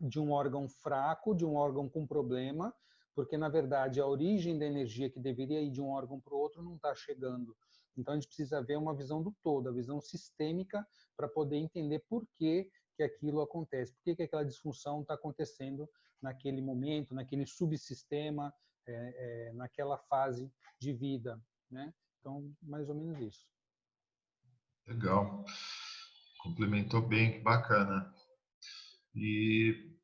de um órgão fraco, de um órgão com problema, porque, na verdade, a origem da energia que deveria ir de um órgão para o outro não está chegando. Então, a gente precisa ver uma visão do todo, a visão sistêmica, para poder entender por que aquilo acontece, por que aquela disfunção está acontecendo naquele momento, naquele subsistema, naquela fase de vida, né? Então, mais ou menos isso. Legal. Complementou bem, que bacana. E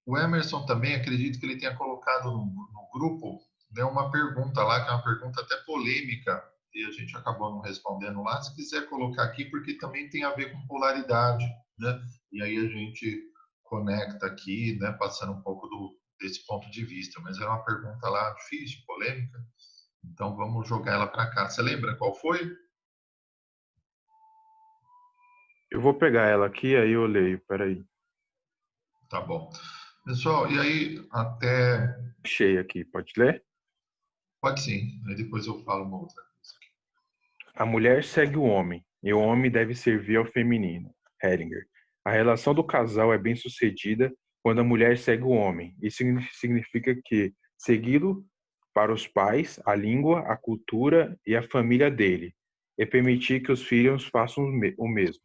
o Emerson também, acredito que ele tenha colocado no grupo, né, uma pergunta lá, que é uma pergunta até polêmica, e a gente acabou não respondendo lá. Se quiser colocar aqui, porque também tem a ver com polaridade, né? E aí a gente conecta aqui, né, passando um pouco desse ponto de vista. Mas é uma pergunta lá difícil, polêmica. Então vamos jogar ela para cá. Você lembra qual foi? Eu vou pegar ela aqui, aí eu leio. Peraí. Tá bom. Pessoal, e aí até... Achei aqui, pode ler? Pode sim. Aí depois eu falo uma outra coisa aqui. A mulher segue o homem, e o homem deve servir ao feminino. Hellinger. A relação do casal é bem-sucedida quando a mulher segue o homem. Isso significa que segui-lo para os pais, a língua, a cultura e a família dele, e permitir que os filhos façam o mesmo.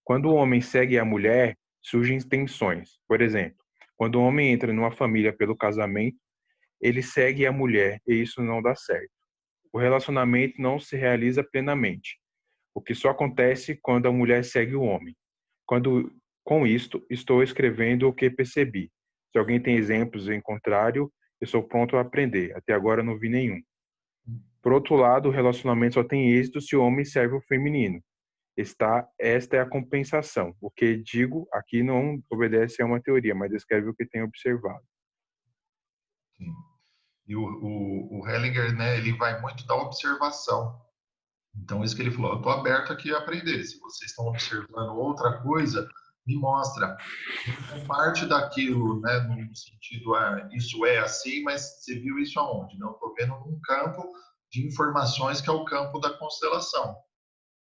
Quando o homem segue a mulher, surgem tensões. Por exemplo, quando o homem entra numa família pelo casamento, ele segue a mulher e isso não dá certo. O relacionamento não se realiza plenamente, o que só acontece quando a mulher segue o homem. Com isto, estou escrevendo o que percebi. Se alguém tem exemplos em contrário, eu sou pronto a aprender. Até agora não vi nenhum. Por outro lado, o relacionamento só tem êxito se o homem serve o feminino. Esta é a compensação. O que digo aqui não obedece a uma teoria, mas descreve o que tenho observado. Sim. E o Hellinger, né, ele vai muito da observação. Então, isso que ele falou, eu estou aberto aqui a aprender. Se vocês estão observando outra coisa, me mostra parte daquilo, né, no sentido, isso é assim, mas você viu isso aonde? Não, estou vendo num campo de informações que é o campo da constelação.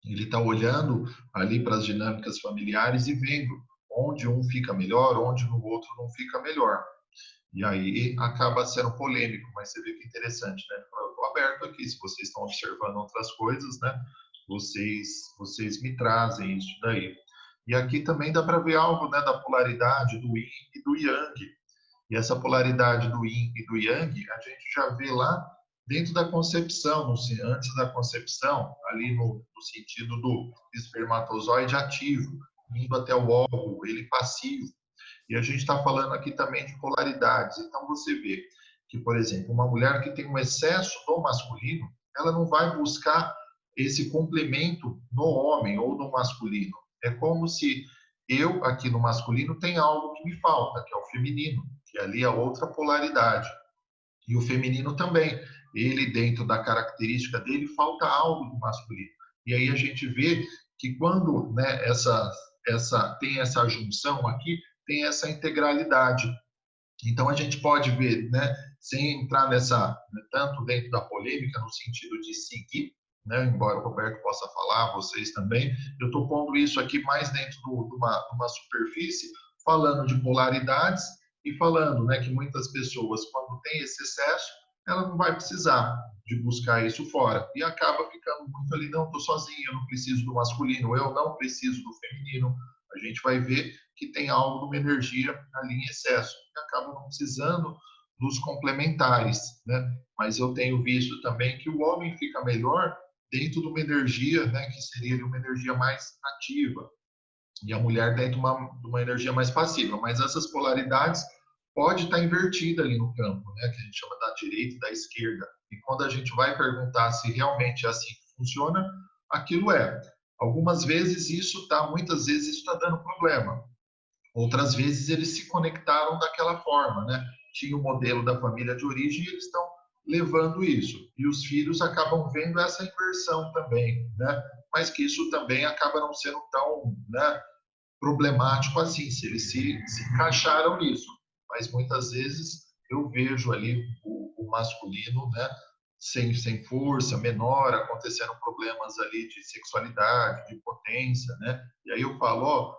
Ele está olhando ali para as dinâmicas familiares e vendo onde um fica melhor, onde no outro não fica melhor. E aí acaba sendo polêmico, mas você vê que é interessante, né? Eu estou aberto aqui, se vocês estão observando outras coisas, né? Vocês me trazem isso daí. E aqui também dá para ver algo, né, da polaridade do Yin e do Yang. E essa polaridade do Yin e do Yang, a gente já vê lá dentro da concepção, antes da concepção, ali no sentido do espermatozoide ativo, indo até o óvulo, ele passivo. E a gente está falando aqui também de polaridades. Então, você vê que, por exemplo, uma mulher que tem um excesso do masculino, ela não vai buscar esse complemento no homem ou no masculino. É como se eu, aqui no masculino, tem algo que me falta, que é o feminino, que ali é outra polaridade. E o feminino também. Ele, dentro da característica dele, falta algo do masculino. E aí a gente vê que quando, né, tem essa junção aqui, tem essa integralidade. Então a gente pode ver, né, sem entrar tanto dentro da polêmica, no sentido de seguir, né, embora o Roberto possa falar, vocês também, eu estou pondo isso aqui mais dentro de uma superfície, falando de polaridades e falando, né, que muitas pessoas, quando tem esse excesso, ela não vai precisar de buscar isso fora. E acaba ficando muito ali, não, estou sozinho, eu não preciso do masculino, eu não preciso do feminino. A gente vai ver que tem algo de uma energia ali em excesso, que acaba não precisando dos complementares, né? Mas eu tenho visto também que o homem fica melhor dentro de uma energia, né, que seria uma energia mais ativa, e a mulher dentro de uma energia mais passiva. Mas essas polaridades pode estar invertida ali no campo, né, que a gente chama da direita e da esquerda. E quando a gente vai perguntar se realmente é assim que funciona, aquilo é. Algumas vezes muitas vezes isso está dando problema. Outras vezes eles se conectaram daquela forma, né? Tinha o modelo da família de origem e eles estão levando isso. E os filhos acabam vendo essa inversão também, né? Mas que isso também acaba não sendo tão, né, problemático assim, se eles se encaixaram nisso. Mas muitas vezes eu vejo ali o masculino, né, sem força, menor, acontecendo problemas ali de sexualidade, de potência, né? E aí eu falo, ó,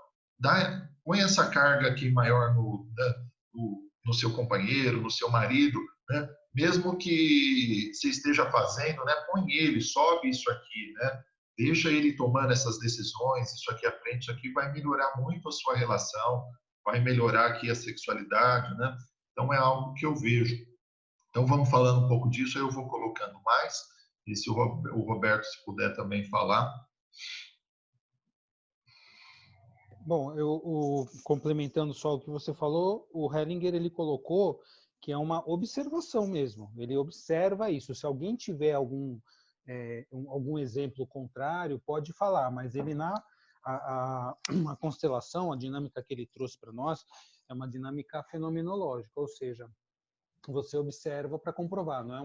põe essa carga aqui maior no seu companheiro, no seu marido, né? Mesmo que você esteja fazendo, né? Põe ele, sobe isso aqui, né? Deixa ele tomando essas decisões, isso aqui à frente, isso aqui vai melhorar muito a sua relação, vai melhorar aqui a sexualidade, né? Então é algo que eu vejo. Então vamos falando um pouco disso, aí eu vou colocando mais, e se o Roberto, se puder também falar. Bom, complementando só o que você falou, o Hellinger ele colocou que é uma observação mesmo. Ele observa isso. Se alguém tiver algum exemplo contrário, pode falar, mas ele a constelação, a dinâmica que ele trouxe para nós é uma dinâmica fenomenológica, ou seja, você observa para comprovar, não é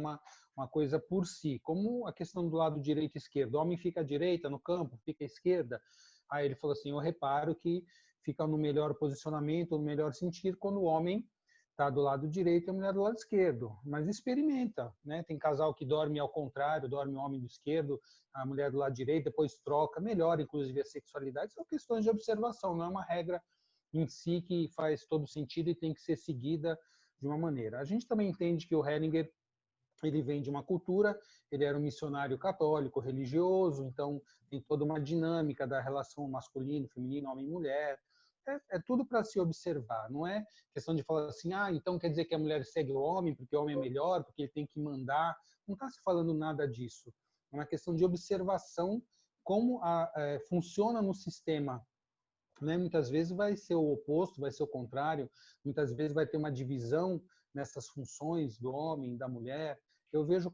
uma coisa por si. Como a questão do lado direito e esquerdo, o homem fica à direita no campo, fica à esquerda. Aí ele falou assim, eu reparo que fica no melhor posicionamento, no melhor sentido, quando o homem está do lado direito e a mulher do lado esquerdo. Mas experimenta, né? Tem casal que dorme ao contrário, dorme o homem do esquerdo, a mulher do lado direito, depois troca, melhora inclusive a sexualidade. São questões de observação, não é uma regra em si que faz todo sentido e tem que ser seguida de uma maneira. A gente também entende que o Hellinger ele vem de uma cultura, ele era um missionário católico, religioso, então tem toda uma dinâmica da relação masculino, feminino, homem e mulher. É tudo para se observar, não é questão de falar assim, então quer dizer que a mulher segue o homem porque o homem é melhor, porque ele tem que mandar. Não está se falando nada disso. É uma questão de observação como funciona no sistema. Né? Muitas vezes vai ser o oposto, vai ser o contrário, muitas vezes vai ter uma divisão nessas funções do homem, da mulher. Eu vejo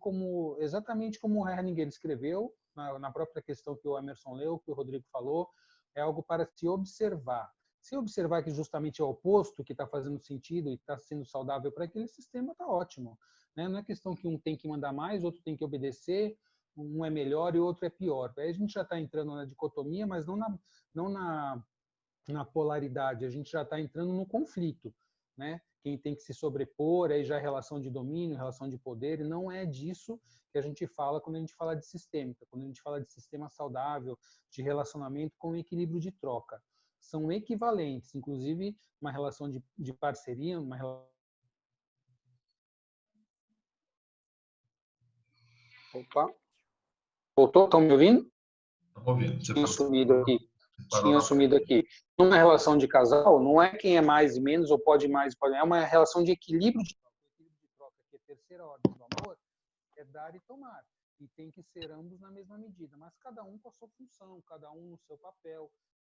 exatamente como o Hellinger escreveu, na própria questão que o Emerson leu, que o Rodrigo falou, é algo para se observar. Se observar que justamente é o oposto, que está fazendo sentido e está sendo saudável para aquele sistema, está ótimo. Né? Não é questão que um tem que mandar mais, outro tem que obedecer, um é melhor e o outro é pior. Aí a gente já está entrando na dicotomia, mas não na na polaridade, a gente já está entrando no conflito, né? Quem tem que se sobrepor, aí já é relação de domínio, relação de poder, e não é disso que a gente fala quando a gente fala de sistêmica, quando a gente fala de sistema saudável, de relacionamento com equilíbrio de troca. São equivalentes, inclusive uma relação de parceria, uma relação... Opa, voltou? Estão me ouvindo? Estamos ouvindo. Tinha sumido aqui. Parou Tinha sumido aqui. Numa relação de casal, não é quem é mais e menos, ou pode mais, pode menos, é uma relação de equilíbrio de troca. O equilíbrio de troca, que é a terceira ordem do amor, é dar e tomar. E tem que ser ambos na mesma medida, mas cada um com a sua função, cada um no seu papel,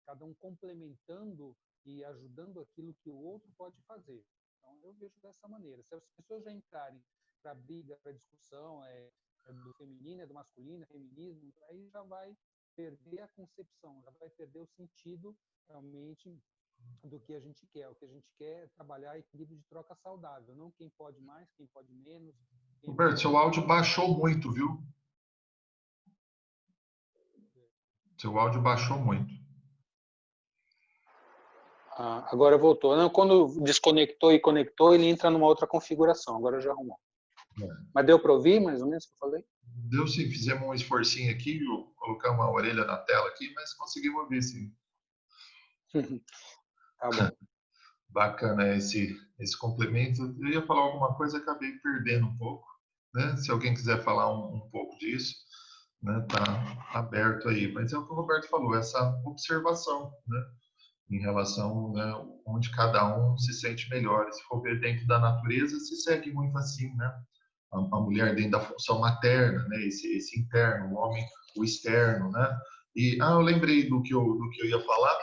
cada um complementando e ajudando aquilo que o outro pode fazer. Então, eu vejo dessa maneira. Se as pessoas já entrarem para briga, para discussão, é do feminino, é do masculino, é feminismo, aí já vai perder a concepção, já vai perder o sentido realmente do que a gente quer. O que a gente quer é trabalhar equilíbrio de troca saudável, não quem pode mais, quem pode menos. Roberto, seu áudio baixou muito, viu? Seu áudio baixou muito. Agora voltou. Não, quando desconectou e conectou, ele entra numa outra configuração. Agora já arrumou. Mas deu para ouvir mais ou menos o que eu falei? Deu sim, fizemos um esforcinho aqui, colocamos uma orelha na tela aqui, mas conseguimos ouvir sim. Tá bom. Bacana esse complemento. Eu ia falar alguma coisa, acabei perdendo um pouco, né? Se alguém quiser falar um pouco disso, né? Tá aberto aí. Mas é o que o Roberto falou, essa observação, né? Em relação, né, onde cada um se sente melhor. Se for ver dentro da natureza, se segue muito assim, né? A mulher dentro da função materna, né? Esse interno, o homem o externo, né? E eu lembrei do que eu ia falar.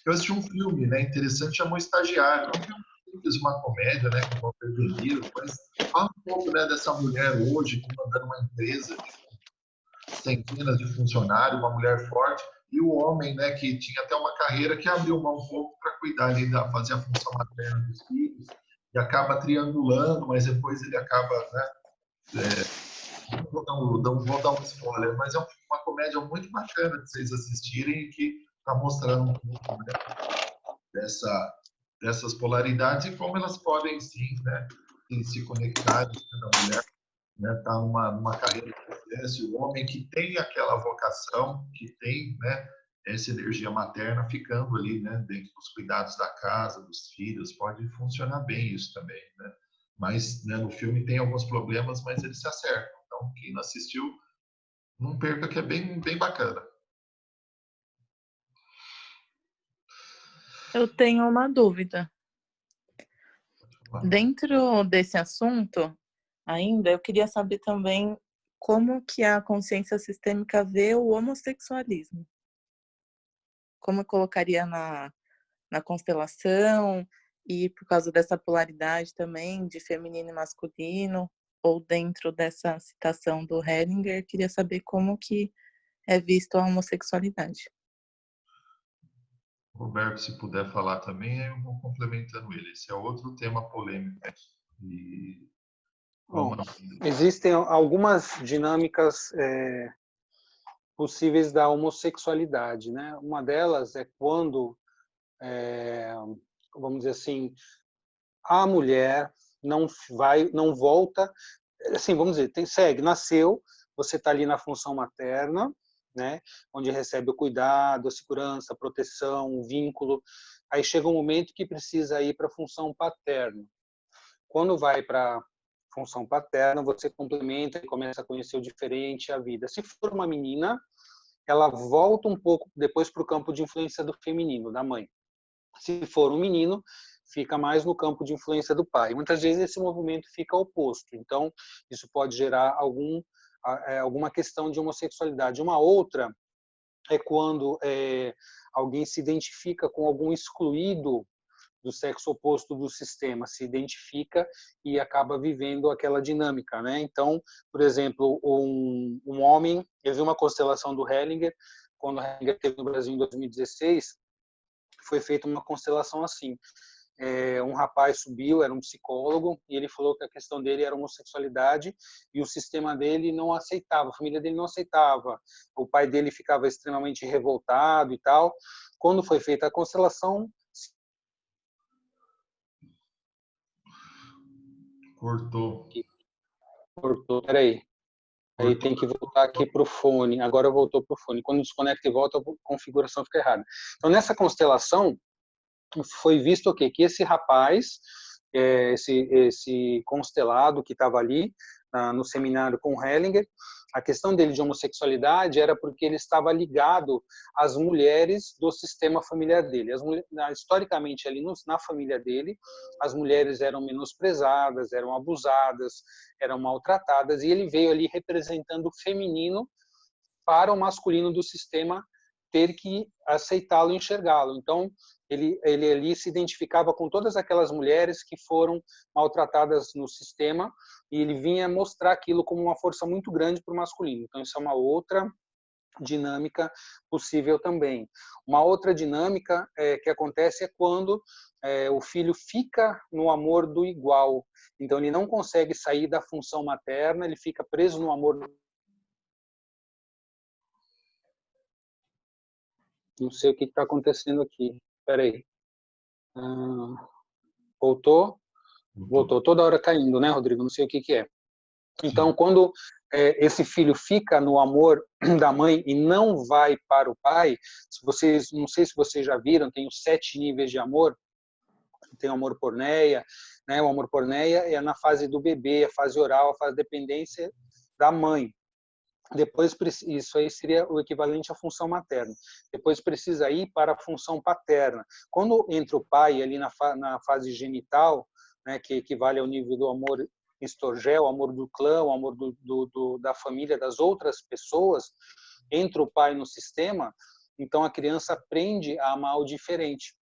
Eu assisti um filme, né? Interessante, chamou Estagiário. É um filme simples, uma comédia, né? Com o Robert De Niro, mas fala um pouco, né, dessa mulher hoje comandando uma empresa de centenas de funcionários, uma mulher forte, e o homem, né, que tinha até uma carreira que abriu mão um pouco para cuidar ali, fazer a função materna dos filhos, e acaba triangulando, mas depois ele acaba, né, não vou dar um spoiler, mas é uma comédia muito bacana de vocês assistirem e que está mostrando um pouco, né, dessas polaridades e como elas podem sim, né, se conectar. A mulher, né, está numa carreira de sucesso, o homem que tem aquela vocação, que tem, né, essa energia materna ficando ali, né, dentro dos cuidados da casa, dos filhos, pode funcionar bem isso também, né? Mas, né, no filme tem alguns problemas, mas eles se acertam. Então, quem não assistiu, não perca, que é bem, bem bacana. Eu tenho uma dúvida. Dentro desse assunto, ainda, eu queria saber também como que a consciência sistêmica vê o homossexualismo. Como eu colocaria na constelação, e por causa dessa polaridade também de feminino e masculino, ou dentro dessa citação do Hellinger, queria saber como que é visto a homossexualidade. Roberto, se puder falar também, aí eu vou complementando ele. Esse é outro tema polêmico. E Bom, existem algumas dinâmicas possíveis da homossexualidade, né? Uma delas é quando, vamos dizer assim, a mulher não volta, assim, vamos dizer, segue, nasceu, você está ali na função materna, né? Onde recebe o cuidado, a segurança, a proteção, o vínculo. Aí chega um momento que precisa ir para a função paterna. Quando vai para a função paterna, você complementa e começa a conhecer o diferente, a vida. Se for uma menina, ela volta um pouco depois para o campo de influência do feminino, da mãe. Se for um menino, fica mais no campo de influência do pai. Muitas vezes esse movimento fica oposto. Então, isso pode gerar alguma questão de homossexualidade. Uma outra é quando alguém se identifica com algum excluído do sexo oposto do sistema, se identifica e acaba vivendo aquela dinâmica, né? Então, por exemplo, um homem, eu vi uma constelação do Hellinger, quando o Hellinger esteve no Brasil em 2016, foi feita uma constelação assim. Um rapaz subiu, era um psicólogo, e ele falou que a questão dele era homossexualidade e o sistema dele não aceitava, a família dele não aceitava. O pai dele ficava extremamente revoltado e tal. quando foi feita a constelação... Cortou. Cortou, peraí. Aí tem que voltar aqui para o fone. Agora voltou para o fone. Quando desconecta e volta, a configuração fica errada. Então, nessa constelação, foi visto o quê? Que esse rapaz, esse constelado que estava ali no seminário com Hellinger, a questão dele de homossexualidade era porque ele estava ligado às mulheres do sistema familiar dele. Historicamente, ali na família dele, as mulheres eram menosprezadas, eram abusadas, eram maltratadas, e ele veio ali representando o feminino para o masculino do sistema ter que aceitá-lo e enxergá-lo. Então, ele ali se identificava com todas aquelas mulheres que foram maltratadas no sistema, e ele vinha mostrar aquilo como uma força muito grande para o masculino. Então, isso é uma outra dinâmica possível também. Uma outra dinâmica que acontece é quando o filho fica no amor do igual. Então, ele não consegue sair da função materna, ele fica preso no amor. Não sei o que está acontecendo aqui. Espera aí. Voltou? Voltou. Toda hora caindo, né, Rodrigo? Não sei o que é. Então, quando esse filho fica no amor da mãe e não vai para o pai, não sei se vocês já viram, tem os 7 níveis de amor. Tem o amor porneia, né? O amor porneia é na fase do bebê, a fase oral, a fase de dependência da mãe. Depois, isso aí seria o equivalente à função materna. Depois precisa ir para a função paterna. Quando entra o pai ali na fase genital, né, que equivale ao nível do amor estorgel, o amor do clã, o amor da família, das outras pessoas, entra o pai no sistema, então a criança aprende a amar o diferente.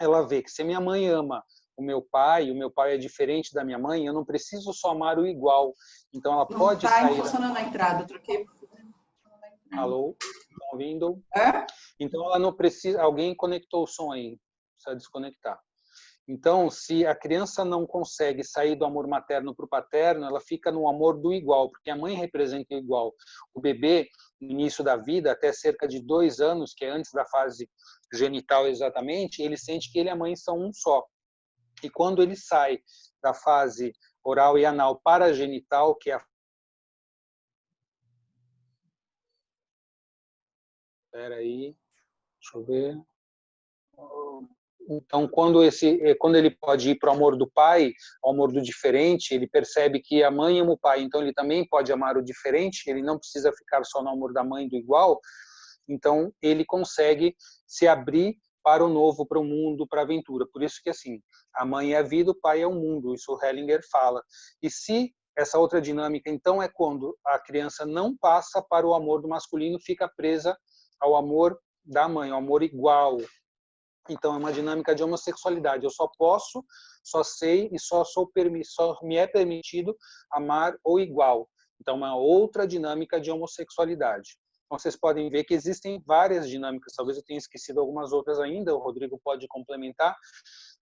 Ela vê que se minha mãe ama o meu pai é diferente da minha mãe, eu não preciso só amar o igual. Então ela pode sair... Não está funcionando a entrada, eu troquei. Alô? Estão ouvindo? É? Então ela não precisa... Alguém conectou o som aí, precisa desconectar. Então, se a criança não consegue sair do amor materno para o paterno, ela fica no amor do igual, porque a mãe representa o igual. O bebê, no início da vida, até cerca de 2 anos, que é antes da fase genital exatamente, ele sente que ele e a mãe são um só. E quando ele sai da fase oral e anal para a genital, que é a... Espera aí, deixa eu ver. Então, quando ele pode ir para o amor do pai, ao amor do diferente, ele percebe que a mãe ama o pai, então ele também pode amar o diferente, ele não precisa ficar só no amor da mãe do igual, então ele consegue se abrir para o novo, para o mundo, para a aventura. Por isso que, assim, a mãe é a vida, o pai é o mundo, isso o Hellinger fala. E se essa outra dinâmica, então, é quando a criança não passa para o amor do masculino, fica presa ao amor da mãe, ao amor igual. Então, é uma dinâmica de homossexualidade. Eu só sei e só me é permitido amar o igual. Então, uma outra dinâmica de homossexualidade. Então, vocês podem ver que existem várias dinâmicas. Talvez eu tenha esquecido algumas outras ainda, o Rodrigo pode complementar.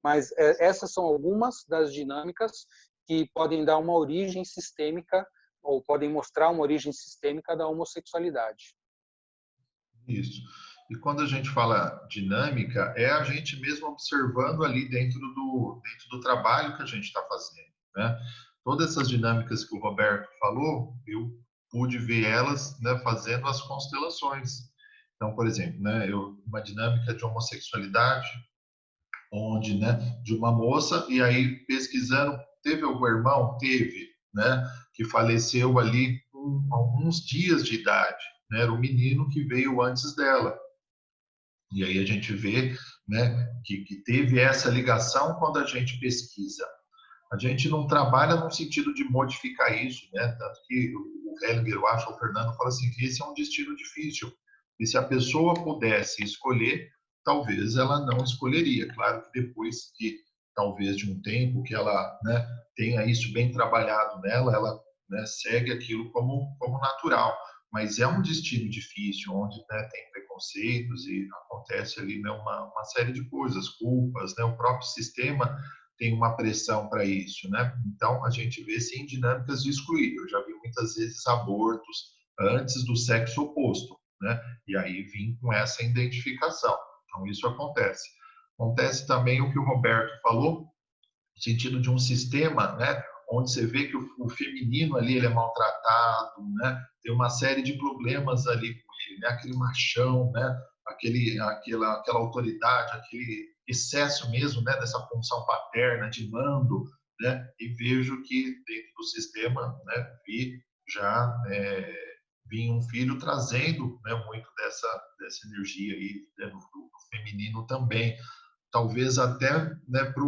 Mas essas são algumas das dinâmicas que podem dar uma origem sistêmica ou podem mostrar uma origem sistêmica da homossexualidade. Isso. E quando a gente fala dinâmica, é a gente mesmo observando ali dentro do trabalho que a gente está fazendo, né? Todas essas dinâmicas que o Roberto falou, eu pude ver elas, né, fazendo as constelações. Então, por exemplo, né, uma dinâmica de homossexualidade, onde, né, de uma moça, e aí pesquisando, teve algum irmão? Teve, né, que faleceu ali com alguns dias de idade, né, era um menino que veio antes dela. E aí a gente vê, né, que teve essa ligação quando a gente pesquisa. A gente não trabalha no sentido de modificar isso, né? Tanto que o Hellinger, eu acho, o Fernando fala assim, que esse é um destino difícil. E se a pessoa pudesse escolher, talvez ela não escolheria. Claro que depois que, talvez de um tempo, que ela, né, tenha isso bem trabalhado nela, ela, né, segue aquilo como natural. Mas é um destino difícil, onde, né, tem preconceitos e acontece ali, né, uma série de coisas, culpas, né? O próprio sistema tem uma pressão para isso, né? Então, a gente vê, sim, dinâmicas de excluir. Eu já vi muitas vezes abortos antes do sexo oposto, né? E aí vim com essa identificação. Então, isso acontece. Acontece também o que o Roberto falou, no sentido de um sistema, né, onde você vê que o feminino ali ele é maltratado, né, tem uma série de problemas ali com ele, né, aquele machão, né, aquela autoridade, aquele excesso mesmo, né, dessa função paterna de mando, né, e vejo que dentro do sistema, né, vi um filho trazendo, né, muito dessa energia aí, né, do feminino também. Talvez até, né, para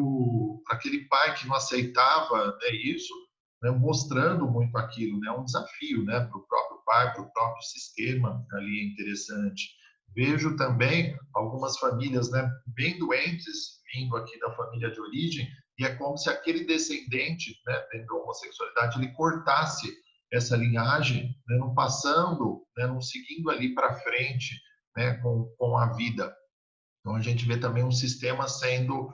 aquele pai que não aceitava, né, isso, né, mostrando muito aquilo, né, um desafio, né, para o próprio pai, para o próprio sistema ali é interessante. Vejo também algumas famílias, né, bem doentes vindo aqui da família de origem e é como se aquele descendente, né, dentro da homossexualidade ele cortasse essa linhagem, né, não passando, né, não seguindo ali para frente, né, com a vida. Então, a gente vê também um sistema sendo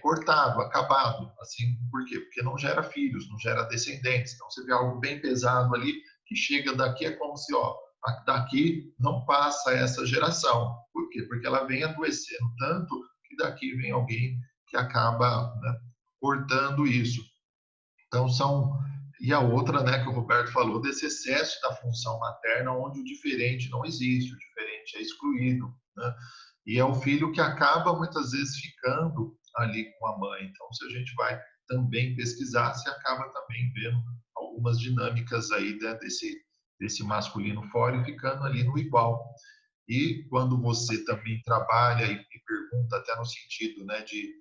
cortado, acabado. Assim, por quê? Porque não gera filhos, não gera descendentes. Então, você vê algo bem pesado ali, que chega daqui, é como se, ó, daqui não passa essa geração. Por quê? Porque ela vem adoecendo tanto que daqui vem alguém que acaba, né, cortando isso. Então, E a outra, né, que o Roberto falou, desse excesso da função materna, onde o diferente não existe, o diferente é excluído, né? E é o filho que acaba muitas vezes ficando ali com a mãe. Então, se a gente vai também pesquisar, você acaba também vendo algumas dinâmicas aí, né, desse masculino fora e ficando ali no igual. E quando você também trabalha e pergunta até no sentido, né, de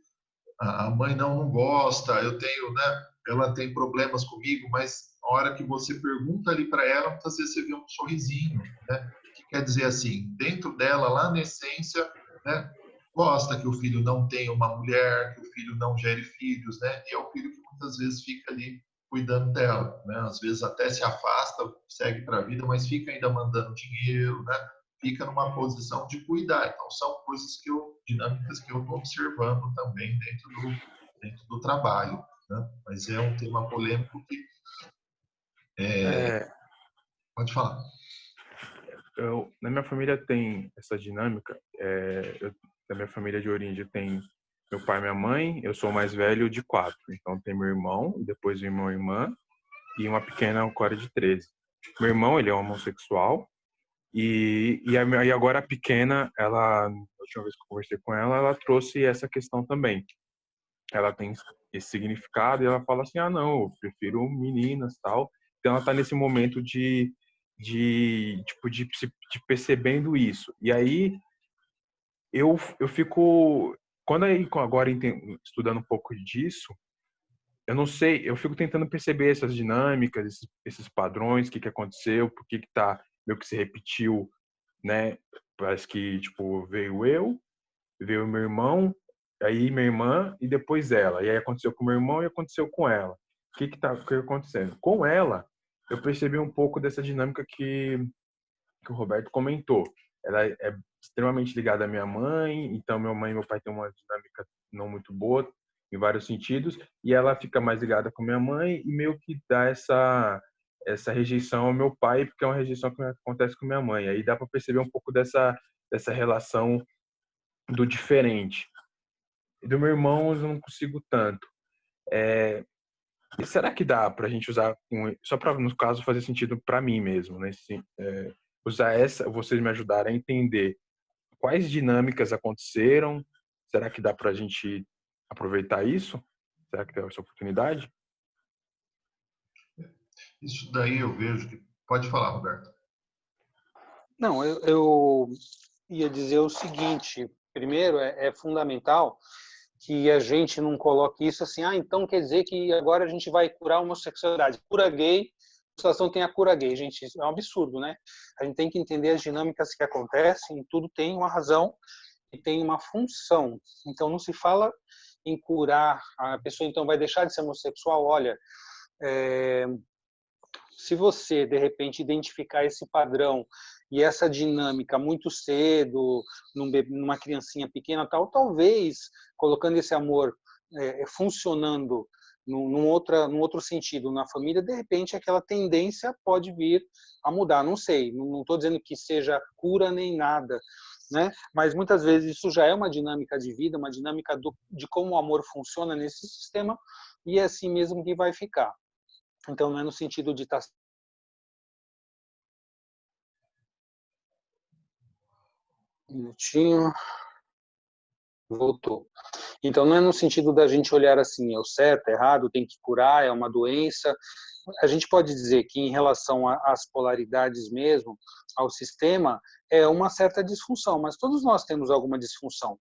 a mãe não gosta, eu tenho, né, ela tem problemas comigo, mas a hora que você pergunta ali para ela, muitas vezes você vê um sorrisinho, né? Que quer dizer assim, dentro dela, lá na essência, né, gosta que o filho não tenha uma mulher, que o filho não gere filhos, né? E é o filho que muitas vezes fica ali cuidando dela, né? Às vezes até se afasta, segue para a vida, mas fica ainda mandando dinheiro, né? Fica numa posição de cuidar. Então, são coisas dinâmicas que eu estou observando também dentro do trabalho, né? Mas é um tema polêmico que... Pode falar. Na minha família tem essa dinâmica. Na minha família de origem tem meu pai e minha mãe. Eu sou o mais velho de 4. Então, tem meu irmão, depois meu irmão e irmã, e uma pequena agora de 13. Meu irmão, ele é homossexual. E agora a pequena, a última vez que eu conversei com ela, ela trouxe essa questão também. Ela tem esse significado e ela fala assim, não, eu prefiro meninas e tal. Então ela está nesse momento de percebendo isso. E aí eu fico, agora estudando um pouco disso, eu não sei, eu fico tentando perceber essas dinâmicas, esses padrões, o que aconteceu, por que tá meio que se repetiu, né? Parece que, tipo, veio meu irmão, aí minha irmã e depois ela. E aí aconteceu com meu irmão e aconteceu com ela. O que tá acontecendo? Com ela, eu percebi um pouco dessa dinâmica que o Roberto comentou. Ela é extremamente ligada à minha mãe, então minha mãe e meu pai têm uma dinâmica não muito boa em vários sentidos, e ela fica mais ligada com minha mãe e meio que dá essa rejeição ao meu pai, porque é uma rejeição que acontece com minha mãe. Aí dá para perceber um pouco dessa relação do diferente. E do meu irmão eu não consigo tanto. E será que dá para a gente usar, só para, no caso, fazer sentido para mim mesmo, né? Usar vocês me ajudarem a entender quais dinâmicas aconteceram? Será que dá para a gente aproveitar isso? Será que tem essa oportunidade? Isso daí eu vejo que... Pode falar, Roberto. Não, eu ia dizer o seguinte. Primeiro, é fundamental que a gente não coloque isso assim, então quer dizer que agora a gente vai curar a homossexualidade. Cura gay, a situação tem a cura gay. Gente, isso é um absurdo, né? A gente tem que entender as dinâmicas que acontecem, tudo tem uma razão e tem uma função. Então, não se fala em curar, a pessoa então vai deixar de ser homossexual. Olha, se você, de repente, identificar esse padrão e essa dinâmica muito cedo, numa criancinha pequena, talvez, colocando esse amor funcionando num outro sentido na família, de repente, aquela tendência pode vir a mudar. Não sei, não estou dizendo que seja cura nem nada, né? Mas muitas vezes isso já é uma dinâmica de vida, uma dinâmica de como o amor funciona nesse sistema, e é assim mesmo que vai ficar. Então não é no sentido de estar... Um minutinho. Voltou. Então não é no sentido da gente olhar assim, é o certo, é errado, tem que curar, é uma doença. A gente pode dizer que em relação às polaridades mesmo, ao sistema, é uma certa disfunção, mas todos nós temos alguma disfunção,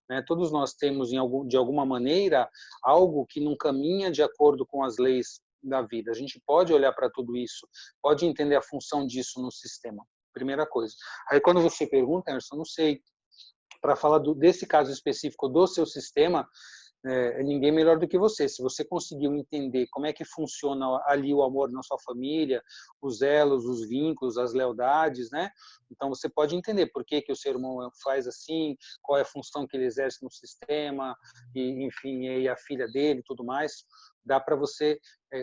né? Todos nós temos, de alguma maneira, algo que não caminha de acordo com as leis da vida. A gente pode olhar para tudo isso, pode entender a função disso no sistema, primeira coisa. Aí quando você pergunta, Anderson, não sei, para falar desse caso específico do seu sistema, ninguém melhor do que você. Se você conseguiu entender como é que funciona ali o amor na sua família, os elos, os vínculos, as lealdades, né? Então você pode entender por que o seu irmão faz assim, qual é a função que ele exerce no sistema, e enfim, e a filha dele, tudo mais. Dá para você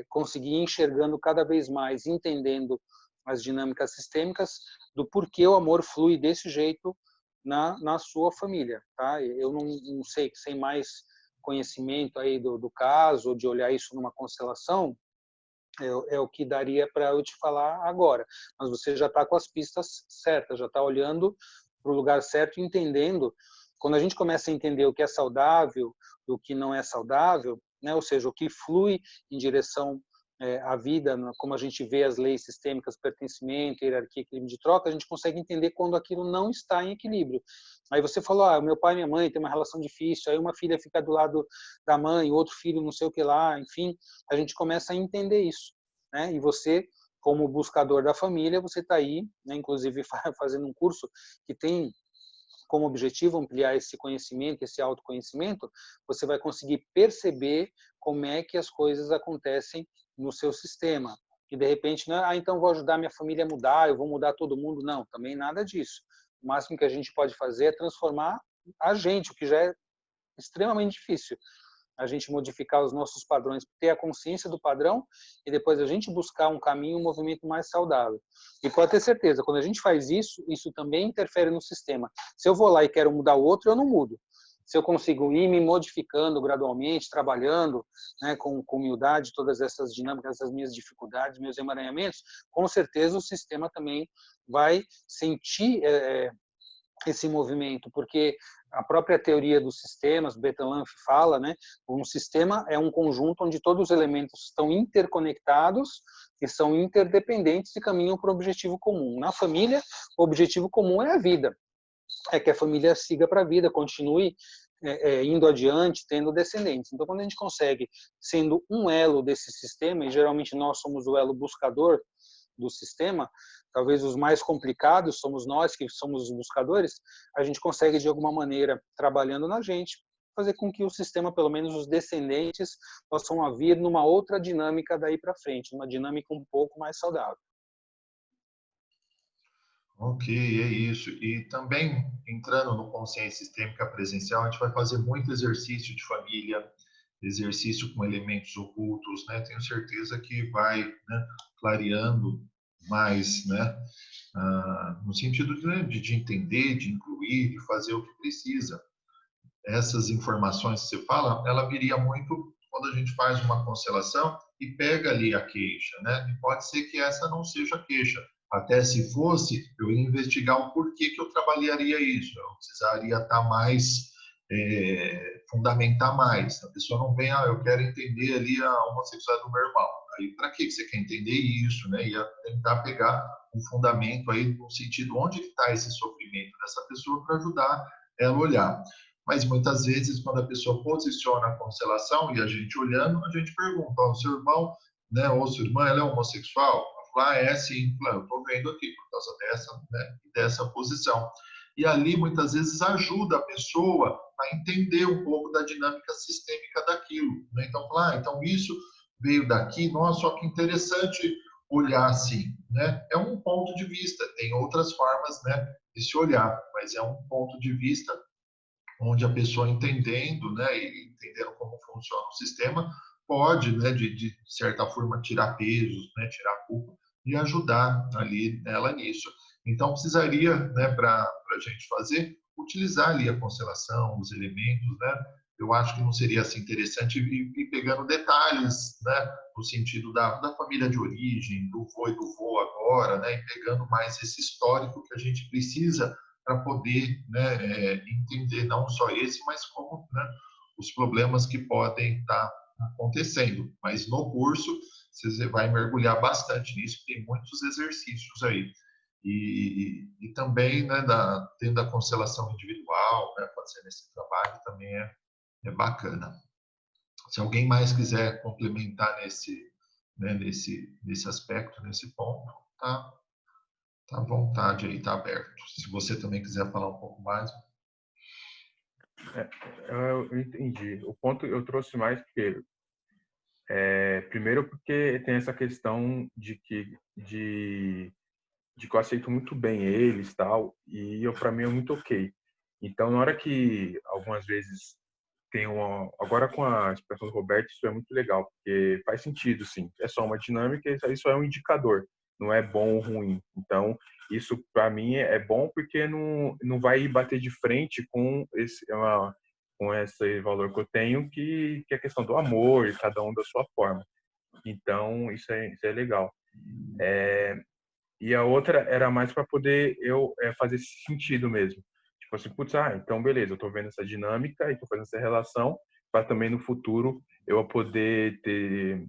conseguir ir enxergando cada vez mais, entendendo as dinâmicas sistêmicas do porquê o amor flui desse jeito na sua família, tá? Eu não sei, sem mais conhecimento aí do caso, de olhar isso numa constelação, é o que daria para eu te falar agora. Mas você já está com as pistas certas, já está olhando para o lugar certo, entendendo. Quando a gente começa a entender o que é saudável, o que não é saudável, né? Ou seja, o que flui em direção à vida, como a gente vê as leis sistêmicas, pertencimento, hierarquia, equilíbrio de troca, a gente consegue entender quando aquilo não está em equilíbrio. Aí você falou, meu pai e minha mãe têm uma relação difícil, aí uma filha fica do lado da mãe, outro filho não sei o que lá, enfim, a gente começa a entender isso, né? E você, como buscador da família, você está aí, né, inclusive fazendo um curso que tem como objetivo ampliar esse conhecimento, esse autoconhecimento, você vai conseguir perceber como é que as coisas acontecem no seu sistema. E de repente, não é, então vou ajudar minha família a mudar, eu vou mudar todo mundo. Não, também nada disso. O máximo que a gente pode fazer é transformar a gente, o que já é extremamente difícil. A gente modificar os nossos padrões, ter a consciência do padrão e depois a gente buscar um caminho, um movimento mais saudável. E pode ter certeza, quando a gente faz isso, isso também interfere no sistema. Se eu vou lá e quero mudar o outro, eu não mudo. Se eu consigo ir me modificando gradualmente, trabalhando, né, com humildade, todas essas dinâmicas, essas minhas dificuldades, meus emaranhamentos, com certeza o sistema também vai sentir esse movimento, porque a própria teoria dos sistemas, Bettelanff fala, né, um sistema é um conjunto onde todos os elementos estão interconectados e são interdependentes e caminham para o objetivo comum. Na família, o objetivo comum é a vida, é que a família siga para a vida, continue indo adiante, tendo descendentes. Então, quando a gente consegue, sendo um elo desse sistema, e geralmente nós somos o elo buscador do sistema, talvez os mais complicados somos nós que somos os buscadores, a gente consegue de alguma maneira, trabalhando na gente, fazer com que o sistema, pelo menos os descendentes, possam vir numa outra dinâmica daí para frente, uma dinâmica um pouco mais saudável. Ok, é isso. E também, entrando no consciência sistêmica presencial, a gente vai fazer muito exercício de família, exercício com elementos ocultos, né? Tenho certeza que vai, né, clareando mais, né? No sentido de entender, de incluir, de fazer o que precisa. Essas informações que você fala, ela viria muito quando a gente faz uma constelação e pega ali a queixa, né? E pode ser que essa não seja a queixa. Até se fosse, eu ia investigar o porquê que eu trabalharia isso. Eu precisaria estar mais, fundamentar mais. A pessoa não vem, eu quero entender ali a homossexualidade do meu irmão. Aí, para que você quer entender isso, né? Ia tentar pegar um fundamento aí no sentido onde está esse sofrimento dessa pessoa para ajudar ela a olhar. Mas muitas vezes, quando a pessoa posiciona a constelação e a gente olhando, a gente pergunta, o seu irmão, né, ou sua irmã, ela é homossexual? É sim, eu estou vendo aqui por causa dessa, né, dessa posição. E ali, muitas vezes, ajuda a pessoa a entender um pouco da dinâmica sistêmica daquilo. Né? Então, então isso veio daqui, nossa, só que interessante olhar assim. Né? É um ponto de vista, tem outras formas, né, de se olhar, mas é um ponto de vista onde a pessoa entendendo, né, e entendendo como funciona o sistema, pode, né, de certa forma, tirar pesos, né, tirar culpa e ajudar ali ela nisso. Então, precisaria, né, para a gente fazer, utilizar ali a constelação, os elementos, né? Eu acho que não seria assim interessante ir pegando detalhes, né, no sentido da família de origem, do vô e do vô agora, né, e pegando mais esse histórico que a gente precisa para poder, né, entender não só esse, mas como, né, os problemas que podem estar acontecendo. Mas no curso você vai mergulhar bastante nisso, tem muitos exercícios aí. E também, né, dentro da constelação individual, né, fazendo esse trabalho também é bacana. Se alguém mais quiser complementar né, nesse aspecto, nesse ponto, tá à vontade aí, tá aberto. Se você também quiser falar um pouco mais. Eu entendi. O ponto eu trouxe mais porque primeiro porque tem essa questão de que eu aceito muito bem eles, tal, e para mim é muito ok. Então, na hora que algumas vezes agora com a expressão do Roberto, isso é muito legal, porque faz sentido, sim. É só uma dinâmica, isso aí só é um indicador, não é bom ou ruim. Então, isso para mim é bom porque não vai bater de frente com esse valor que eu tenho, que é a questão do amor, e cada um da sua forma. Então, isso é legal. E a outra era mais para poder eu fazer esse sentido mesmo. Tipo assim, putz, então beleza, eu tô vendo essa dinâmica e tô fazendo essa relação para também no futuro eu poder ter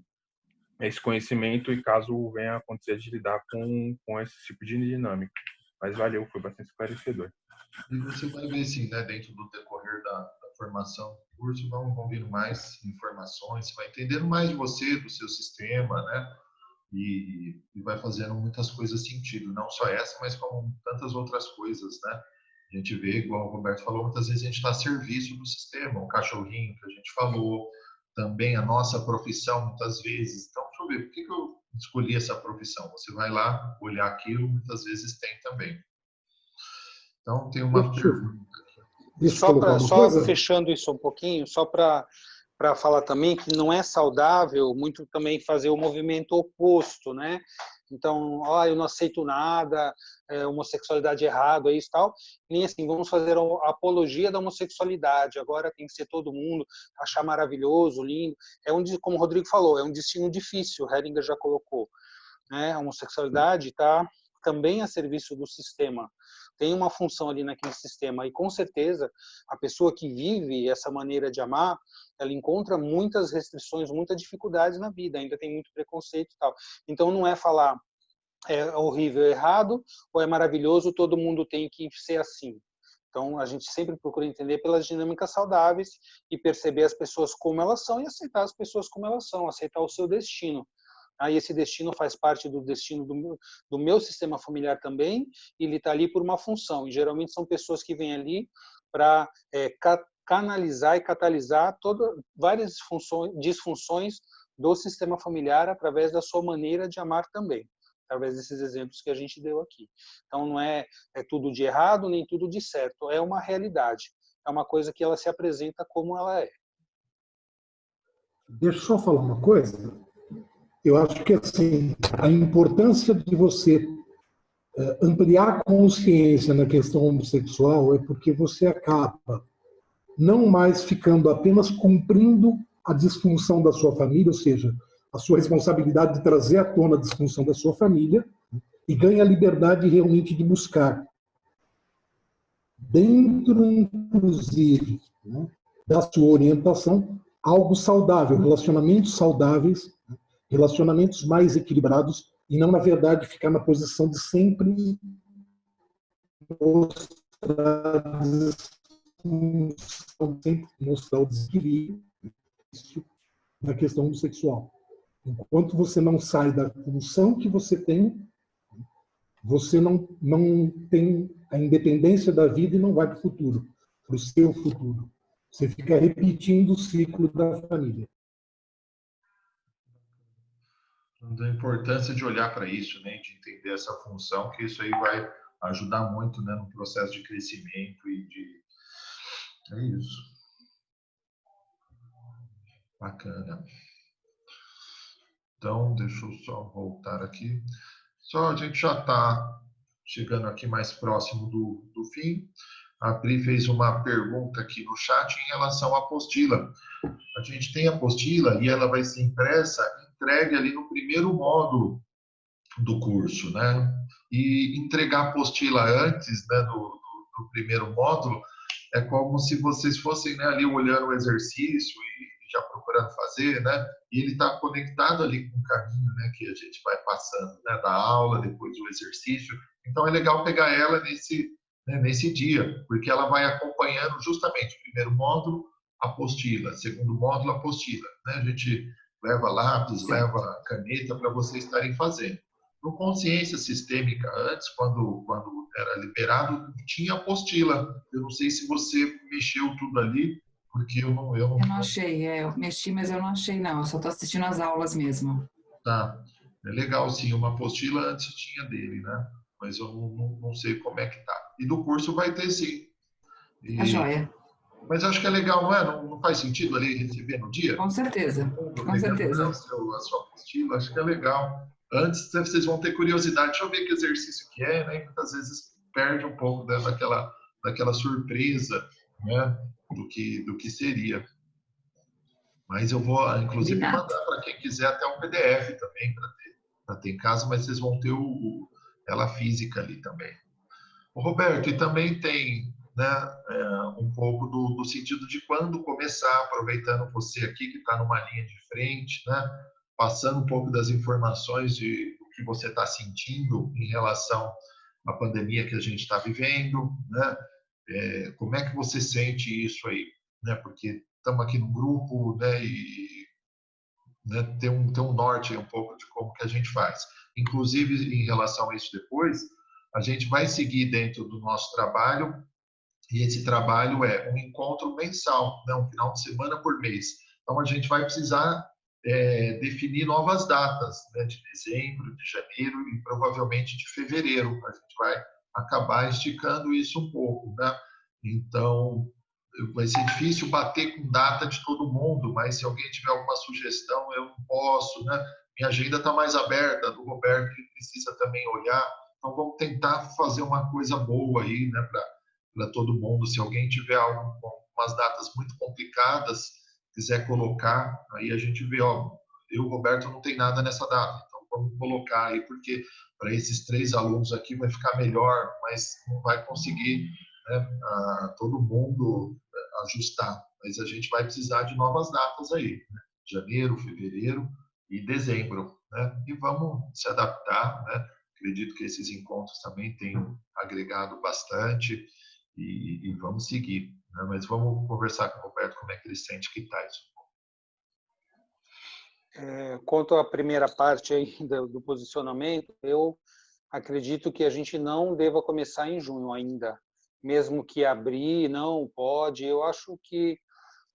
esse conhecimento e caso venha acontecer de lidar com esse tipo de dinâmica. Mas valeu, foi bastante esclarecedor. E você vai ver, sim, né, dentro do decorrer da formação do curso, vão vindo mais informações, você vai entendendo mais de você, do seu sistema, né? E vai fazendo muitas coisas sentido, não só essa, mas como tantas outras coisas, né? A gente vê, igual o Roberto falou, muitas vezes a gente está a serviço do sistema, o cachorrinho que a gente falou, também a nossa profissão, muitas vezes. Então, deixa eu ver, por que eu escolhi essa profissão? Você vai lá olhar aquilo, muitas vezes tem também. Então, tem uma pergunta aqui. Só fechando isso um pouquinho, só para falar também que não é saudável muito também fazer o movimento oposto, né? Então, eu não aceito nada, homossexualidade errado, é isso e tal. Nem assim, vamos fazer a apologia da homossexualidade, agora tem que ser todo mundo, achar maravilhoso, lindo. Como o Rodrigo falou, é um destino difícil, o Hellinger já colocou. Né? A homossexualidade está também a serviço do sistema. Tem uma função ali naquele sistema e com certeza a pessoa que vive essa maneira de amar, ela encontra muitas restrições, muitas dificuldades na vida, ainda tem muito preconceito e tal. Então não é falar é horrível, é errado, ou é maravilhoso, todo mundo tem que ser assim. Então a gente sempre procura entender pelas dinâmicas saudáveis e perceber as pessoas como elas são e aceitar as pessoas como elas são, aceitar o seu destino. E esse destino faz parte do destino do meu sistema familiar também, e ele está ali por uma função. E geralmente são pessoas que vêm ali para canalizar e catalisar várias disfunções do sistema familiar através da sua maneira de amar também, através desses exemplos que a gente deu aqui. Então não é tudo de errado nem tudo de certo, é uma realidade, é uma coisa que ela se apresenta como ela é. Deixa eu só falar uma coisa. Eu acho que assim, a importância de você ampliar a consciência na questão homossexual é porque você acaba não mais ficando apenas cumprindo a disfunção da sua família, ou seja, a sua responsabilidade de trazer à tona a disfunção da sua família, e ganha a liberdade realmente de buscar, dentro, inclusive, né, da sua orientação, algo saudável, relacionamentos saudáveis, relacionamentos mais equilibrados, e não, na verdade, ficar na posição de sempre mostrar o desequilíbrio na questão sexual. Enquanto você não sai da função que você não tem a independência da vida e não vai para o futuro, para o seu futuro. Você fica repetindo o ciclo da família. Da importância de olhar para isso, né, de entender essa função, que isso aí vai ajudar muito, né, no processo de crescimento é isso. Bacana. Então, deixa eu só voltar aqui. A gente já está chegando aqui mais próximo do fim. A Pri fez uma pergunta aqui no chat em relação à apostila. A gente tem a apostila e ela vai ser impressa, entregue ali no primeiro módulo do curso, né? E entregar a apostila antes, né, do primeiro módulo é como se vocês fossem, né, ali olhando o exercício e já procurando fazer, né? E ele está conectado ali com o caminho, né, que a gente vai passando, né, da aula, depois do exercício. Então é legal pegar ela nesse dia, porque ela vai acompanhando justamente o primeiro módulo, apostila, segundo módulo, apostila, né? A gente leva lápis, leva caneta para vocês estarem fazendo. No Consciência Sistêmica, antes, quando era liberado, tinha apostila. Eu não sei se você mexeu tudo ali, porque eu não achei, eu mexi, mas eu não achei, não. Eu só estou assistindo as aulas mesmo. Tá, é legal sim, uma apostila antes tinha dele, né? Mas eu não sei como é que tá. E do curso vai ter sim. Tá joia. Mas acho que é legal, não é? Não faz sentido ali receber no dia? Com certeza, com certeza. A sua apostila, acho que é legal. Antes vocês vão ter curiosidade, deixa eu ver que exercício que é, né? Muitas vezes perde um pouco daquela surpresa, né? Do que seria. Mas eu vou, inclusive, mandar para quem quiser até um PDF também, para ter em casa, mas vocês vão ter ela física ali também. O Roberto, e também tem, né, um pouco do sentido de quando começar, aproveitando você aqui que está numa linha de frente, né? Passando um pouco das informações do que você está sentindo em relação à pandemia que a gente está vivendo, né? Como é que você sente isso aí, né? Porque estamos aqui no grupo, né? E né, ter um norte aí um pouco de como que a gente faz. Inclusive, em relação a isso depois, a gente vai seguir dentro do nosso trabalho, e esse trabalho é um encontro mensal, né? Um final de semana por mês. Então, a gente vai precisar definir novas datas, né, de dezembro, de janeiro e provavelmente de fevereiro. A gente vai acabar esticando isso um pouco, né? Então, vai ser difícil bater com data de todo mundo, mas se alguém tiver alguma sugestão, eu não posso, né? Minha agenda está mais aberta, do Roberto, ele precisa também olhar. Então, vamos tentar fazer uma coisa boa aí, né, para todo mundo. Se alguém tiver algumas datas muito complicadas, quiser colocar, aí a gente vê, ó, eu, Roberto, não tem nada nessa data, então vamos colocar aí, porque para esses 3 alunos aqui vai ficar melhor, mas não vai conseguir, né, todo mundo ajustar. Mas a gente vai precisar de novas datas aí, né? Janeiro, fevereiro e dezembro, né? E vamos se adaptar, né? Acredito que esses encontros também tenham agregado bastante e vamos seguir, né? Mas vamos conversar com o Roberto como é que ele sente que está isso. Quanto à primeira parte aí do posicionamento, eu acredito que a gente não deva começar em junho ainda, mesmo que abrir, não pode. Eu acho que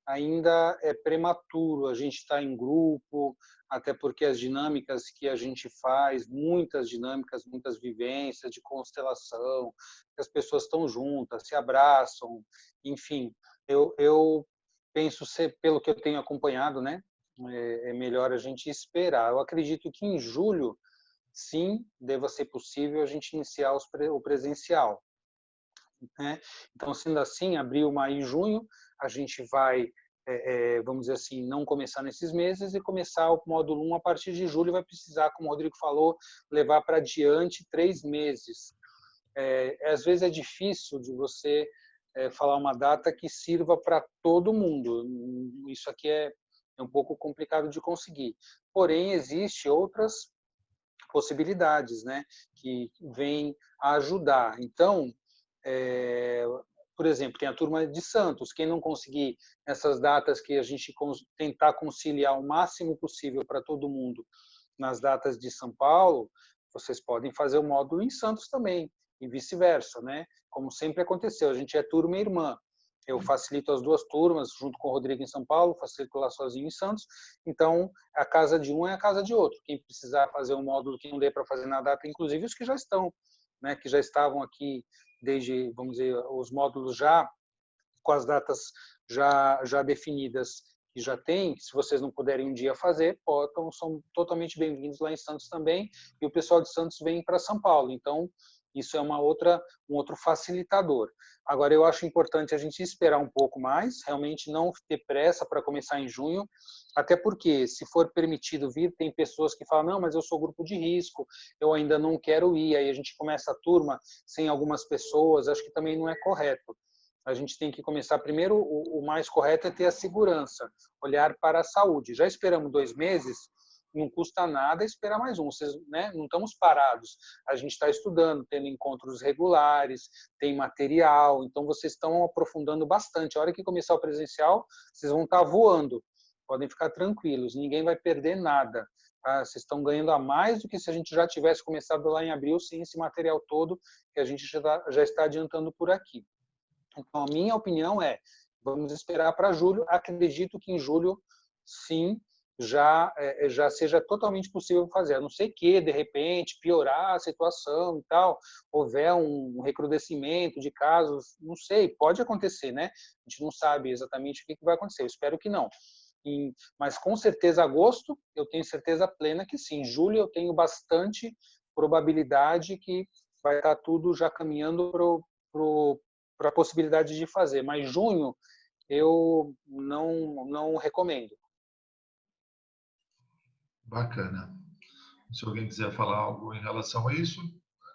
ainda é prematuro, a gente está em grupo, até porque as dinâmicas que a gente faz, muitas dinâmicas, muitas vivências de constelação, que as pessoas estão juntas, se abraçam, enfim, eu penso, pelo que eu tenho acompanhado, né, é melhor a gente esperar. Eu acredito que em julho, sim, deva ser possível a gente iniciar o presencial, né? Então, sendo assim, abril, maio e junho, a gente vai, vamos dizer assim, não começar nesses meses e começar o módulo 1 a partir de julho. Vai precisar, como o Rodrigo falou, levar para adiante 3 meses. Às vezes é difícil de você falar uma data que sirva para todo mundo. Isso aqui é um pouco complicado de conseguir. Porém, existem outras possibilidades, né, que vêm a ajudar. Então, por exemplo, tem a turma de Santos. Quem não conseguir essas datas que a gente tentar conciliar o máximo possível para todo mundo nas datas de São Paulo, vocês podem fazer o módulo em Santos também, e vice-versa, né? Como sempre aconteceu, a gente é turma e irmã. Eu facilito as 2 turmas, junto com o Rodrigo em São Paulo, facilito lá sozinho em Santos. Então, a casa de um é a casa de outro. Quem precisar fazer um módulo que não dê para fazer na data, inclusive os que já estão, né, que já estavam aqui desde, vamos dizer, os módulos já com as datas já definidas, que já tem, se vocês não puderem um dia fazer, são totalmente bem-vindos lá em Santos também, e o pessoal de Santos vem para São Paulo. Então, Isso é um outro facilitador. Agora, eu acho importante a gente esperar um pouco mais, realmente não ter pressa para começar em junho, até porque, se for permitido vir, tem pessoas que falam, não, mas eu sou grupo de risco, eu ainda não quero ir, aí a gente começa a turma sem algumas pessoas, acho que também não é correto. A gente tem que começar primeiro, o mais correto é ter a segurança, olhar para a saúde. Já esperamos 2 meses, não custa nada esperar mais um. Vocês, né, não estamos parados. A gente está estudando, tendo encontros regulares, tem material, então vocês estão aprofundando bastante. A hora que começar o presencial, vocês vão estar voando. Podem ficar tranquilos, ninguém vai perder nada. Tá? Vocês estão ganhando a mais do que se a gente já tivesse começado lá em abril, sem esse material todo que a gente já está adiantando por aqui. Então, a minha opinião é, vamos esperar para julho. Acredito que em julho, sim, já seja totalmente possível fazer. A não ser que, de repente, piorar a situação e tal, houver um recrudescimento de casos, não sei, pode acontecer, né? A gente não sabe exatamente o que vai acontecer, eu espero que não. Mas, com certeza, agosto, eu tenho certeza plena que sim. Em julho, eu tenho bastante probabilidade que vai estar tudo já caminhando para a possibilidade de fazer. Mas junho, eu não recomendo. Bacana. Se alguém quiser falar algo em relação a isso,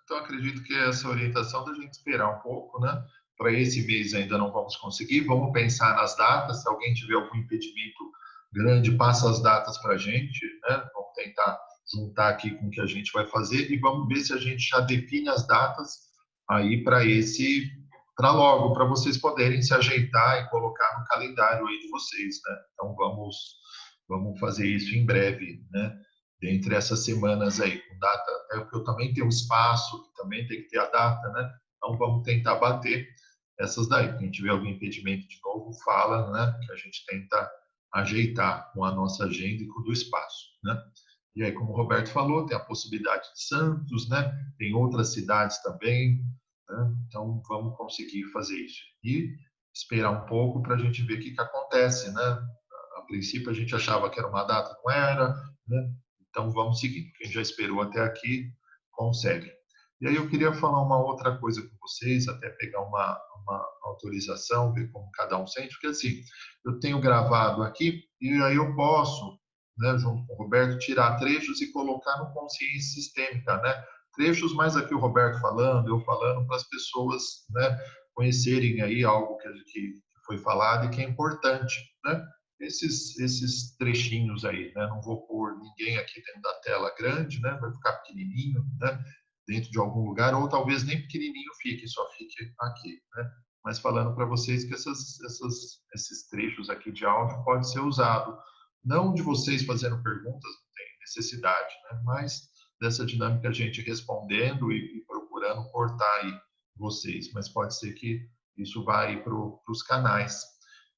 então acredito que essa orientação da gente esperar um pouco, né? Para esse mês ainda não vamos conseguir, vamos pensar nas datas, se alguém tiver algum impedimento grande, passa as datas para a gente, né? Vamos tentar juntar aqui com o que a gente vai fazer e vamos ver se a gente já define as datas aí para logo, para vocês poderem se ajeitar e colocar no calendário aí de vocês, né? Então vamos fazer isso em breve, né? Entre essas semanas aí, com data, porque eu também tenho espaço, também tem que ter a data, né? Então vamos tentar bater essas daí. Quem tiver algum impedimento de novo, fala, né? Que a gente tenta ajeitar com a nossa agenda e com o do espaço, né? E aí, como o Roberto falou, tem a possibilidade de Santos, né? Tem outras cidades também, né? Então vamos conseguir fazer isso. E esperar um pouco para a gente ver o que acontece, né? A princípio a gente achava que era uma data, não era, né? Então vamos seguir. Quem já esperou até aqui, consegue. E aí eu queria falar uma outra coisa com vocês, até pegar uma autorização, ver como cada um sente, porque assim, eu tenho gravado aqui e aí eu posso, né, junto com o Roberto, tirar trechos e colocar no Consciência Sistêmica, né? Trechos mais aqui o Roberto falando, eu falando, para as pessoas, né, conhecerem aí algo que foi falado e que é importante, né? Esses trechinhos aí, né? Não vou pôr ninguém aqui dentro da tela grande, né? Vai ficar pequenininho, né? Dentro de algum lugar, ou talvez nem pequenininho fique, só fique aqui, né? Mas falando para vocês que esses trechos aqui de áudio pode ser usado, não de vocês fazendo perguntas, não tem necessidade, né? Mas dessa dinâmica a gente respondendo e procurando cortar aí vocês, mas pode ser que isso vá aí para os canais.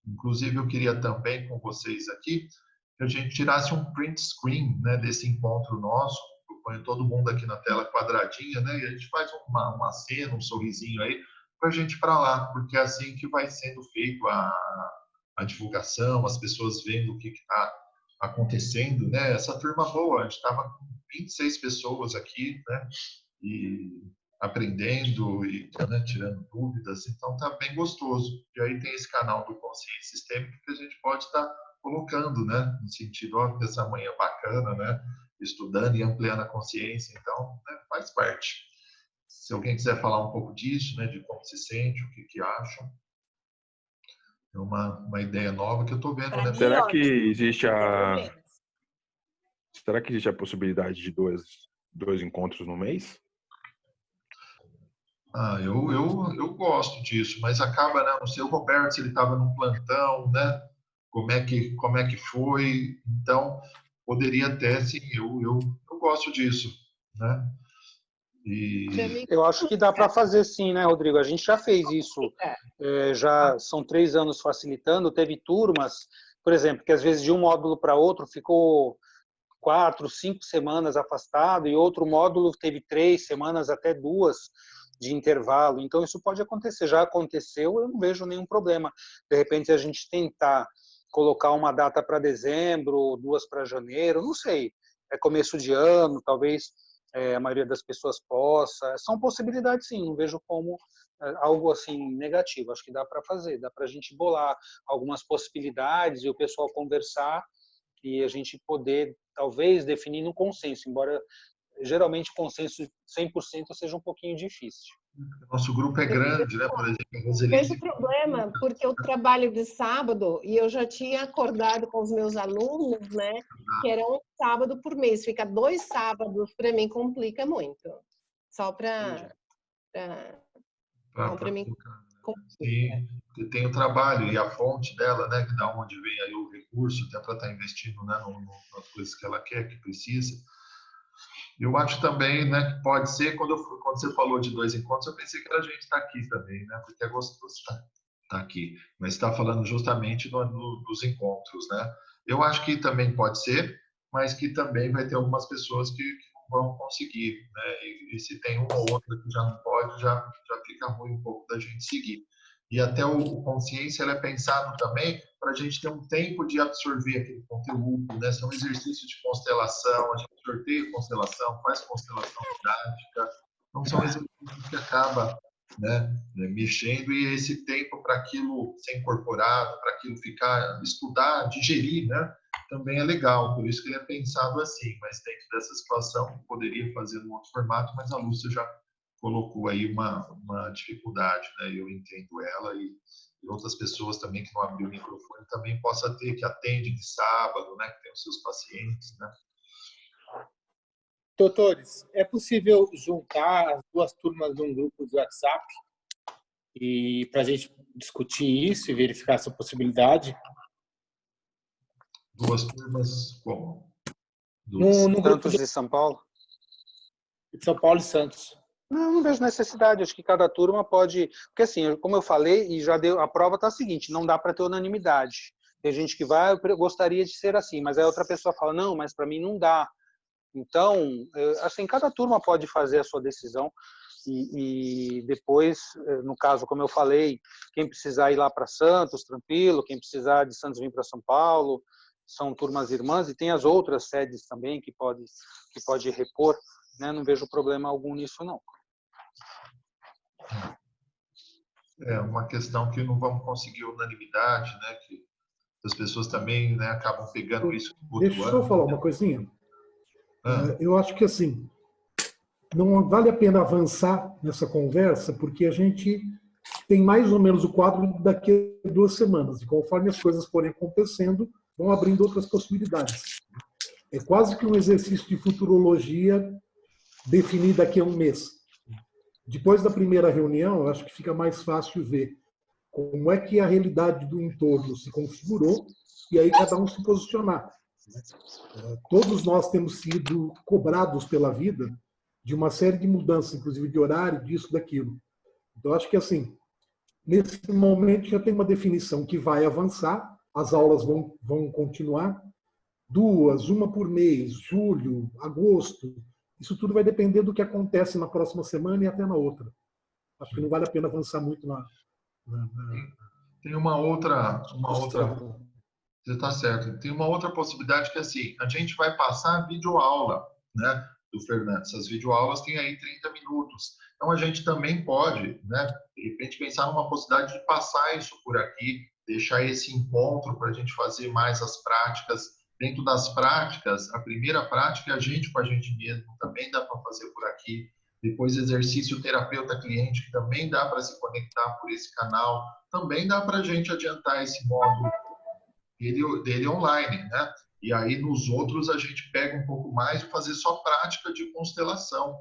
Inclusive, eu queria também com vocês aqui que a gente tirasse um print screen, né, desse encontro nosso. Eu ponho todo mundo aqui na tela quadradinha, né, e a gente faz uma cena, um sorrisinho aí, para a gente ir para lá, porque é assim que vai sendo feito a divulgação, as pessoas vendo o que está acontecendo, né? Essa turma boa, a gente estava com 26 pessoas aqui, né, e aprendendo e, né, tirando dúvidas, então tá bem gostoso. E aí tem esse canal do Consciência Sistêmica que a gente pode estar colocando, né, no sentido, ó, dessa manhã bacana, né, estudando e ampliando a consciência, então, né, faz parte. Se alguém quiser falar um pouco disso, né, de como se sente, o que acham, é uma ideia nova que eu estou vendo, né? Será que existe a possibilidade de dois encontros no mês? Eu gosto disso, mas acaba, né? Não sei o Roberto, se ele estava num plantão, né? Como é que foi? Então, poderia até, sim, eu gosto disso, né? E... Eu acho que dá para fazer sim, né, Rodrigo? A gente já fez isso, já são 3 anos facilitando, teve turmas, por exemplo, que às vezes de um módulo para outro ficou 4, 5 semanas afastado e outro módulo teve 3 semanas, até 2 de intervalo. Então, isso pode acontecer. Já aconteceu, eu não vejo nenhum problema. De repente, a gente tentar colocar uma data para dezembro, 2 para janeiro, não sei. É começo de ano, talvez a maioria das pessoas possa. São possibilidades, sim, não vejo como algo assim negativo. Acho que dá para fazer, dá para a gente bolar algumas possibilidades e o pessoal conversar e a gente poder, talvez, definir no consenso, embora geralmente consenso 100% seja um pouquinho difícil. Nosso grupo é grande, né? Por exemplo, a Roseli. Vejo problema, porque eu trabalho de sábado e eu já tinha acordado com os meus alunos, né? Que era um sábado por mês. Fica 2 sábados, para mim, complica muito. Só para mim. Sim, tem o trabalho e a fonte dela, né? Que da onde vem aí o recurso, até para estar investindo, né, nas coisas que ela quer, que precisa. Eu acho também, né, que pode ser, quando você falou de 2 encontros, eu pensei que era a gente estar aqui também, né, porque é gostoso estar aqui, mas está falando justamente dos encontros, né. Eu acho que também pode ser, mas que também vai ter algumas pessoas que não vão conseguir, né, e se tem uma ou outra que já não pode, já fica ruim um pouco da gente seguir. E até o consciência ela é pensado também para a gente ter um tempo de absorver aquele conteúdo, né? São exercícios de constelação, a gente sorteia constelação, faz constelação didática, então são exercícios que acaba, né, mexendo e esse tempo para aquilo ser incorporado, para aquilo ficar, estudar, digerir, né? Também é legal, por isso que ele é pensado assim, mas dentro dessa situação poderia fazer num outro formato, mas a Lúcia já colocou aí uma dificuldade, né? Eu entendo ela e outras pessoas também que não abriu o microfone também possa ter, que atendem de sábado, né? Que tem os seus pacientes, né? Doutores, é possível juntar as 2 turmas num grupo de WhatsApp e para a gente discutir isso e verificar essa possibilidade? 2 turmas como? No grupo de São Paulo? São Paulo e Santos. Não vejo necessidade. Acho que cada turma pode... Porque, assim, como eu falei, e já deu, a prova está a seguinte, não dá para ter unanimidade. Tem gente que vai, eu gostaria de ser assim, mas aí outra pessoa fala, não, mas para mim não dá. Então, assim, cada turma pode fazer a sua decisão e depois, no caso, como eu falei, quem precisar ir lá para Santos, tranquilo, quem precisar de Santos vir para São Paulo, são turmas irmãs e tem as outras sedes também que pode repor, né? Não vejo problema algum nisso, não. É uma questão que não vamos conseguir unanimidade, né? Que as pessoas também, né, acabam pegando isso. Deixa eu só falar uma coisinha. Eu acho que assim, não vale a pena avançar nessa conversa, porque a gente tem mais ou menos o quadro daqui a 2 semanas, e conforme as coisas forem acontecendo, vão abrindo outras possibilidades. É quase que um exercício de futurologia definir daqui a 1 mês. Depois da primeira reunião, eu acho que fica mais fácil ver como é que a realidade do entorno se configurou e aí cada um se posicionar. Todos nós temos sido cobrados pela vida de uma série de mudanças, inclusive de horário, disso, daquilo. Então, acho que, assim, nesse momento já tem uma definição que vai avançar, as aulas vão continuar, 2, uma por mês, julho, agosto. Isso tudo vai depender do que acontece na próxima semana e até na outra. Acho que não vale a pena avançar muito Tem uma outra... Você está certo. Tem uma outra possibilidade que é assim, a gente vai passar a videoaula, né, do Fernando. Essas videoaulas têm aí 30 minutos. Então, a gente também pode, né, de repente, pensar numa possibilidade de passar isso por aqui, deixar esse encontro para a gente fazer mais as práticas. Dentro das práticas, a primeira prática é a gente com a gente mesmo, também dá para fazer por aqui. Depois, exercício terapeuta-cliente, que também dá para se conectar por esse canal. Também dá para a gente adiantar esse módulo dele online, né? E aí, nos outros, a gente pega um pouco mais e fazer só prática de constelação,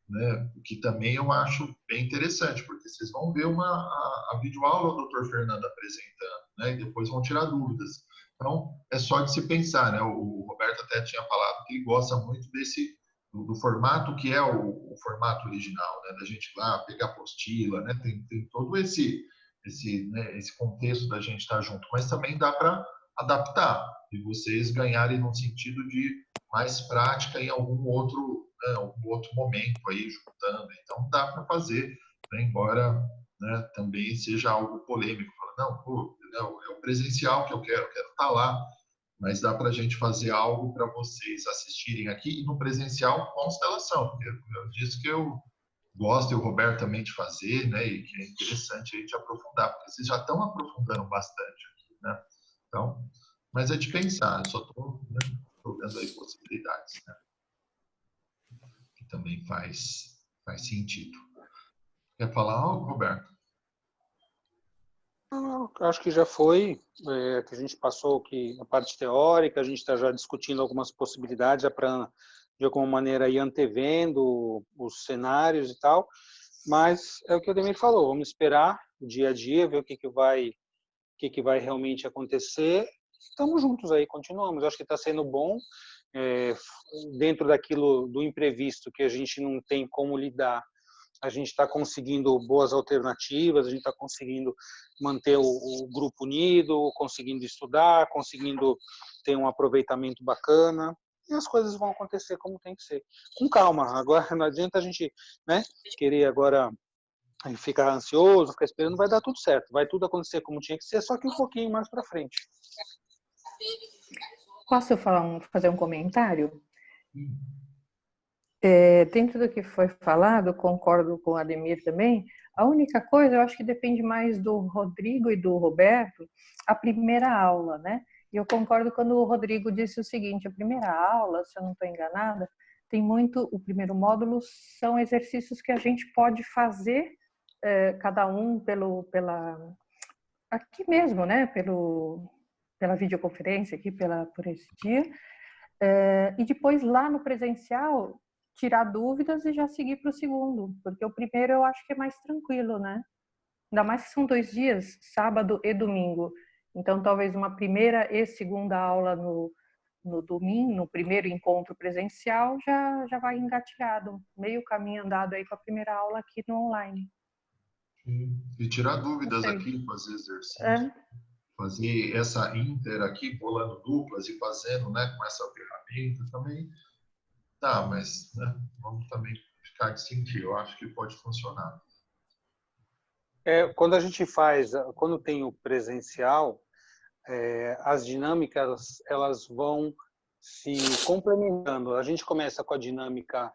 né? Que também eu acho bem interessante, porque vocês vão ver a videoaula do Dr. Fernando apresentando, né? E depois vão tirar dúvidas. Então, é só de se pensar, né? O Roberto até tinha falado que ele gosta muito do formato que é o formato original, né? Da gente ir lá pegar apostila, né? Tem todo esse contexto da gente estar junto, mas também dá para adaptar e vocês ganharem no sentido de mais prática em algum outro momento aí juntando. Então dá para fazer, né? Embora, né, também seja algo polêmico. Fala, não, pô, é o presencial que eu quero estar lá, mas dá para a gente fazer algo para vocês assistirem aqui e no presencial constelação, porque eu disse que eu gosto e o Roberto também de fazer, né, e que é interessante a gente aprofundar, porque vocês já estão aprofundando bastante aqui, né? Então, mas é de pensar, eu só estou, né, jogando aí possibilidades, né? Que também faz sentido. Quer falar algo, Roberto? Acho que já foi, que a gente passou que a parte teórica, a gente está já discutindo algumas possibilidades, já para, de alguma maneira, ir antevendo os cenários e tal, mas é o que o Ademir falou, vamos esperar o dia a dia, ver o que vai realmente acontecer. Estamos juntos aí, continuamos. Acho que está sendo bom, dentro daquilo do imprevisto que a gente não tem como lidar. A gente está conseguindo boas alternativas, a gente está conseguindo manter o grupo unido, conseguindo estudar, conseguindo ter um aproveitamento bacana, e as coisas vão acontecer como tem que ser. Com calma, agora não adianta a gente, né, querer agora ficar ansioso, ficar esperando, vai dar tudo certo, vai tudo acontecer como tinha que ser, só que um pouquinho mais para frente. Posso fazer um comentário? Dentro do que foi falado, concordo com o Ademir também, a única coisa, eu acho que depende mais do Rodrigo e do Roberto, a primeira aula, né? E eu concordo quando o Rodrigo disse o seguinte, a primeira aula, se eu não estou enganada, tem muito, o primeiro módulo são exercícios que a gente pode fazer, cada um aqui mesmo, né? Pela videoconferência aqui, por esse dia, e depois lá no presencial, tirar dúvidas e já seguir para o segundo, porque o primeiro eu acho que é mais tranquilo, né? Ainda mais que são 2 dias, sábado e domingo. Então, talvez uma primeira e segunda aula no domingo, no primeiro encontro presencial, já vai engatilhado. Meio caminho andado aí com a primeira aula aqui no online. E tirar dúvidas aqui, fazer exercício. Fazer essa inter aqui, bolando duplas e fazendo, né, com essa ferramenta também. Tá, mas, né, vamos também ficar de sentir, eu acho que pode funcionar. Quando a gente quando tem o presencial, as dinâmicas elas vão se complementando. A gente começa com a dinâmica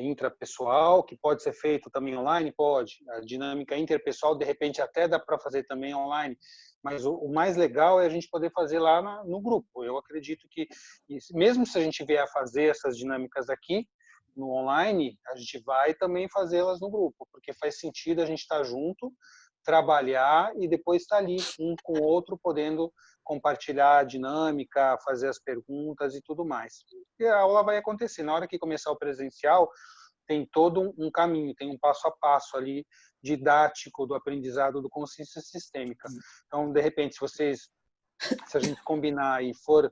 intrapessoal, que pode ser feito também online, pode. A dinâmica interpessoal, de repente, até dá para fazer também online. Mas o mais legal é a gente poder fazer lá no grupo. Eu acredito que, mesmo se a gente vier a fazer essas dinâmicas aqui, no online, a gente vai também fazê-las no grupo, porque faz sentido a gente estar junto, trabalhar e depois estar ali, um com o outro, podendo compartilhar a dinâmica, fazer as perguntas e tudo mais. E a aula vai acontecer. Na hora que começar o presencial, tem todo um caminho, tem um passo a passo ali didático do aprendizado do consciência sistêmica. Então, de repente, se a gente combinar e for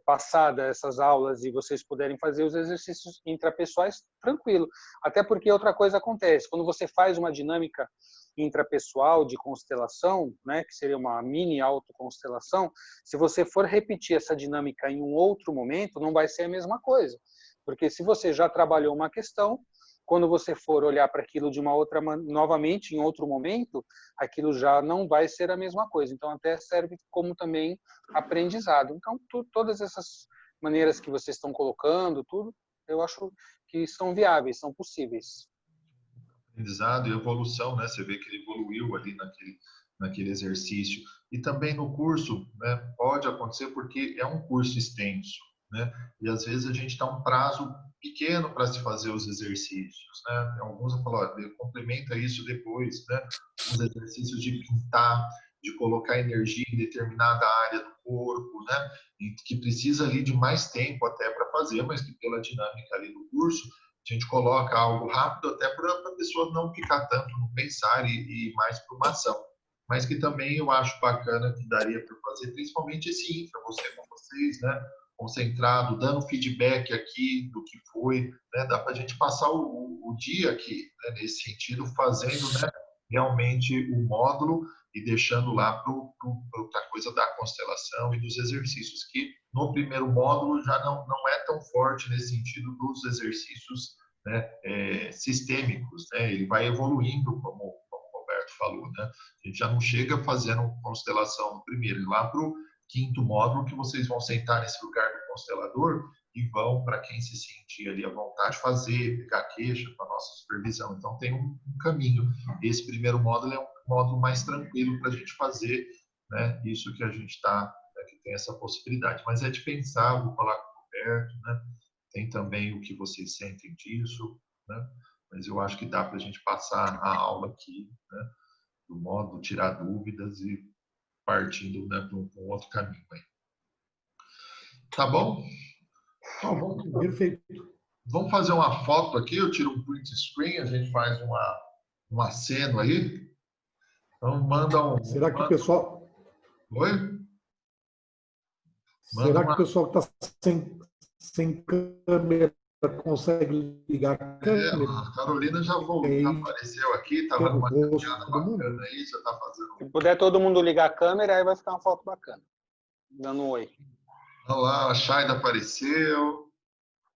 passada essas aulas e vocês puderem fazer os exercícios intrapessoais, tranquilo. Até porque outra coisa acontece, quando você faz uma dinâmica intrapessoal de constelação, né, que seria uma mini autoconstelação, se você for repetir essa dinâmica em um outro momento, não vai ser a mesma coisa. Porque se você já trabalhou uma questão, quando você for olhar para aquilo de uma outra novamente em outro momento, aquilo já não vai ser a mesma coisa. Então até serve como também aprendizado. Então todas essas maneiras que vocês estão colocando, tudo, eu acho que são viáveis, são possíveis. Aprendizado e evolução, né? Você vê que ele evoluiu ali naquele exercício. E também no curso, né, pode acontecer porque é um curso extenso, né? E às vezes a gente dá um prazo pequeno para se fazer os exercícios, né? Alguns vão falar, complementa isso depois, né? Os exercícios de pintar, de colocar energia em determinada área do corpo, né? E que precisa ali de mais tempo até para fazer, mas que pela dinâmica ali do curso, a gente coloca algo rápido até para a pessoa não ficar tanto no pensar e mais para uma ação. Mas que também eu acho bacana que daria para fazer, principalmente esse infra, você com vocês, né? Concentrado, dando feedback aqui do que foi, né? Dá para a gente passar o dia aqui, né? Nesse sentido, fazendo, né, realmente o módulo e deixando lá para outra coisa da constelação e dos exercícios, que no primeiro módulo já não é tão forte nesse sentido dos exercícios, né, sistêmicos, né? Ele vai evoluindo, como o Roberto falou, né? A gente já não chega fazendo constelação no primeiro, lá para o quinto módulo, que vocês vão sentar nesse lugar do constelador e vão, para quem se sentir ali à vontade, fazer, pegar queixa para a nossa supervisão. Então, tem um caminho. Esse primeiro módulo é um módulo mais tranquilo para a gente fazer, né? Isso que a gente está, que tem essa possibilidade. Mas é de pensar, vou falar com o Roberto, né? Tem também o que vocês sentem disso, né? Mas eu acho que dá para a gente passar a aula aqui, né? Do modo tirar dúvidas e partindo, né, para um outro caminho aí. Tá bom? Bom, perfeito. Vamos fazer uma foto aqui, eu tiro um print screen, a gente faz um aceno aí. Então manda um... Será que o pessoal... Oi? Será que o pessoal que está sem câmera consegue ligar a câmera? A Carolina já apareceu aqui, estava numa caminhada bacana aí, já está fazendo... Se puder todo mundo ligar a câmera, aí vai ficar uma foto bacana. Dando um oi. Olha lá, a Shaida apareceu.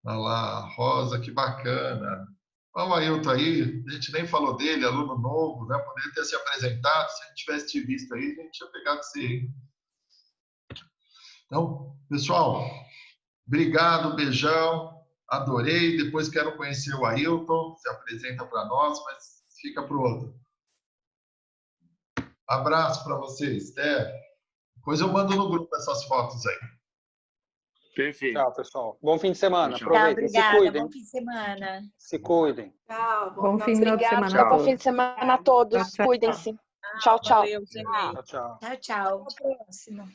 Olha lá, a Rosa, que bacana. Olha o Ailton aí, a gente nem falou dele, aluno novo, né? Poderia ter se apresentado, se a gente tivesse te visto aí, a gente tinha pegado você aí. Então, pessoal, obrigado, beijão. Adorei, depois quero conhecer o Ailton, se apresenta para nós, mas fica para o outro. Abraço para vocês, até. Depois eu mando no grupo essas fotos aí. Perfeito. Tchau, pessoal. Bom fim de semana. Tchau, Aproveitem. obrigada. Se cuidem. Bom fim de semana. Se cuidem. Tchau. Bom final de semana a Obrigada. Bom todos. fim de semana a todos. Tchau, tchau. Cuidem-se. Tchau, tchau. Valeu, gente. Tchau, tchau. Tchau, tchau. Até a próxima.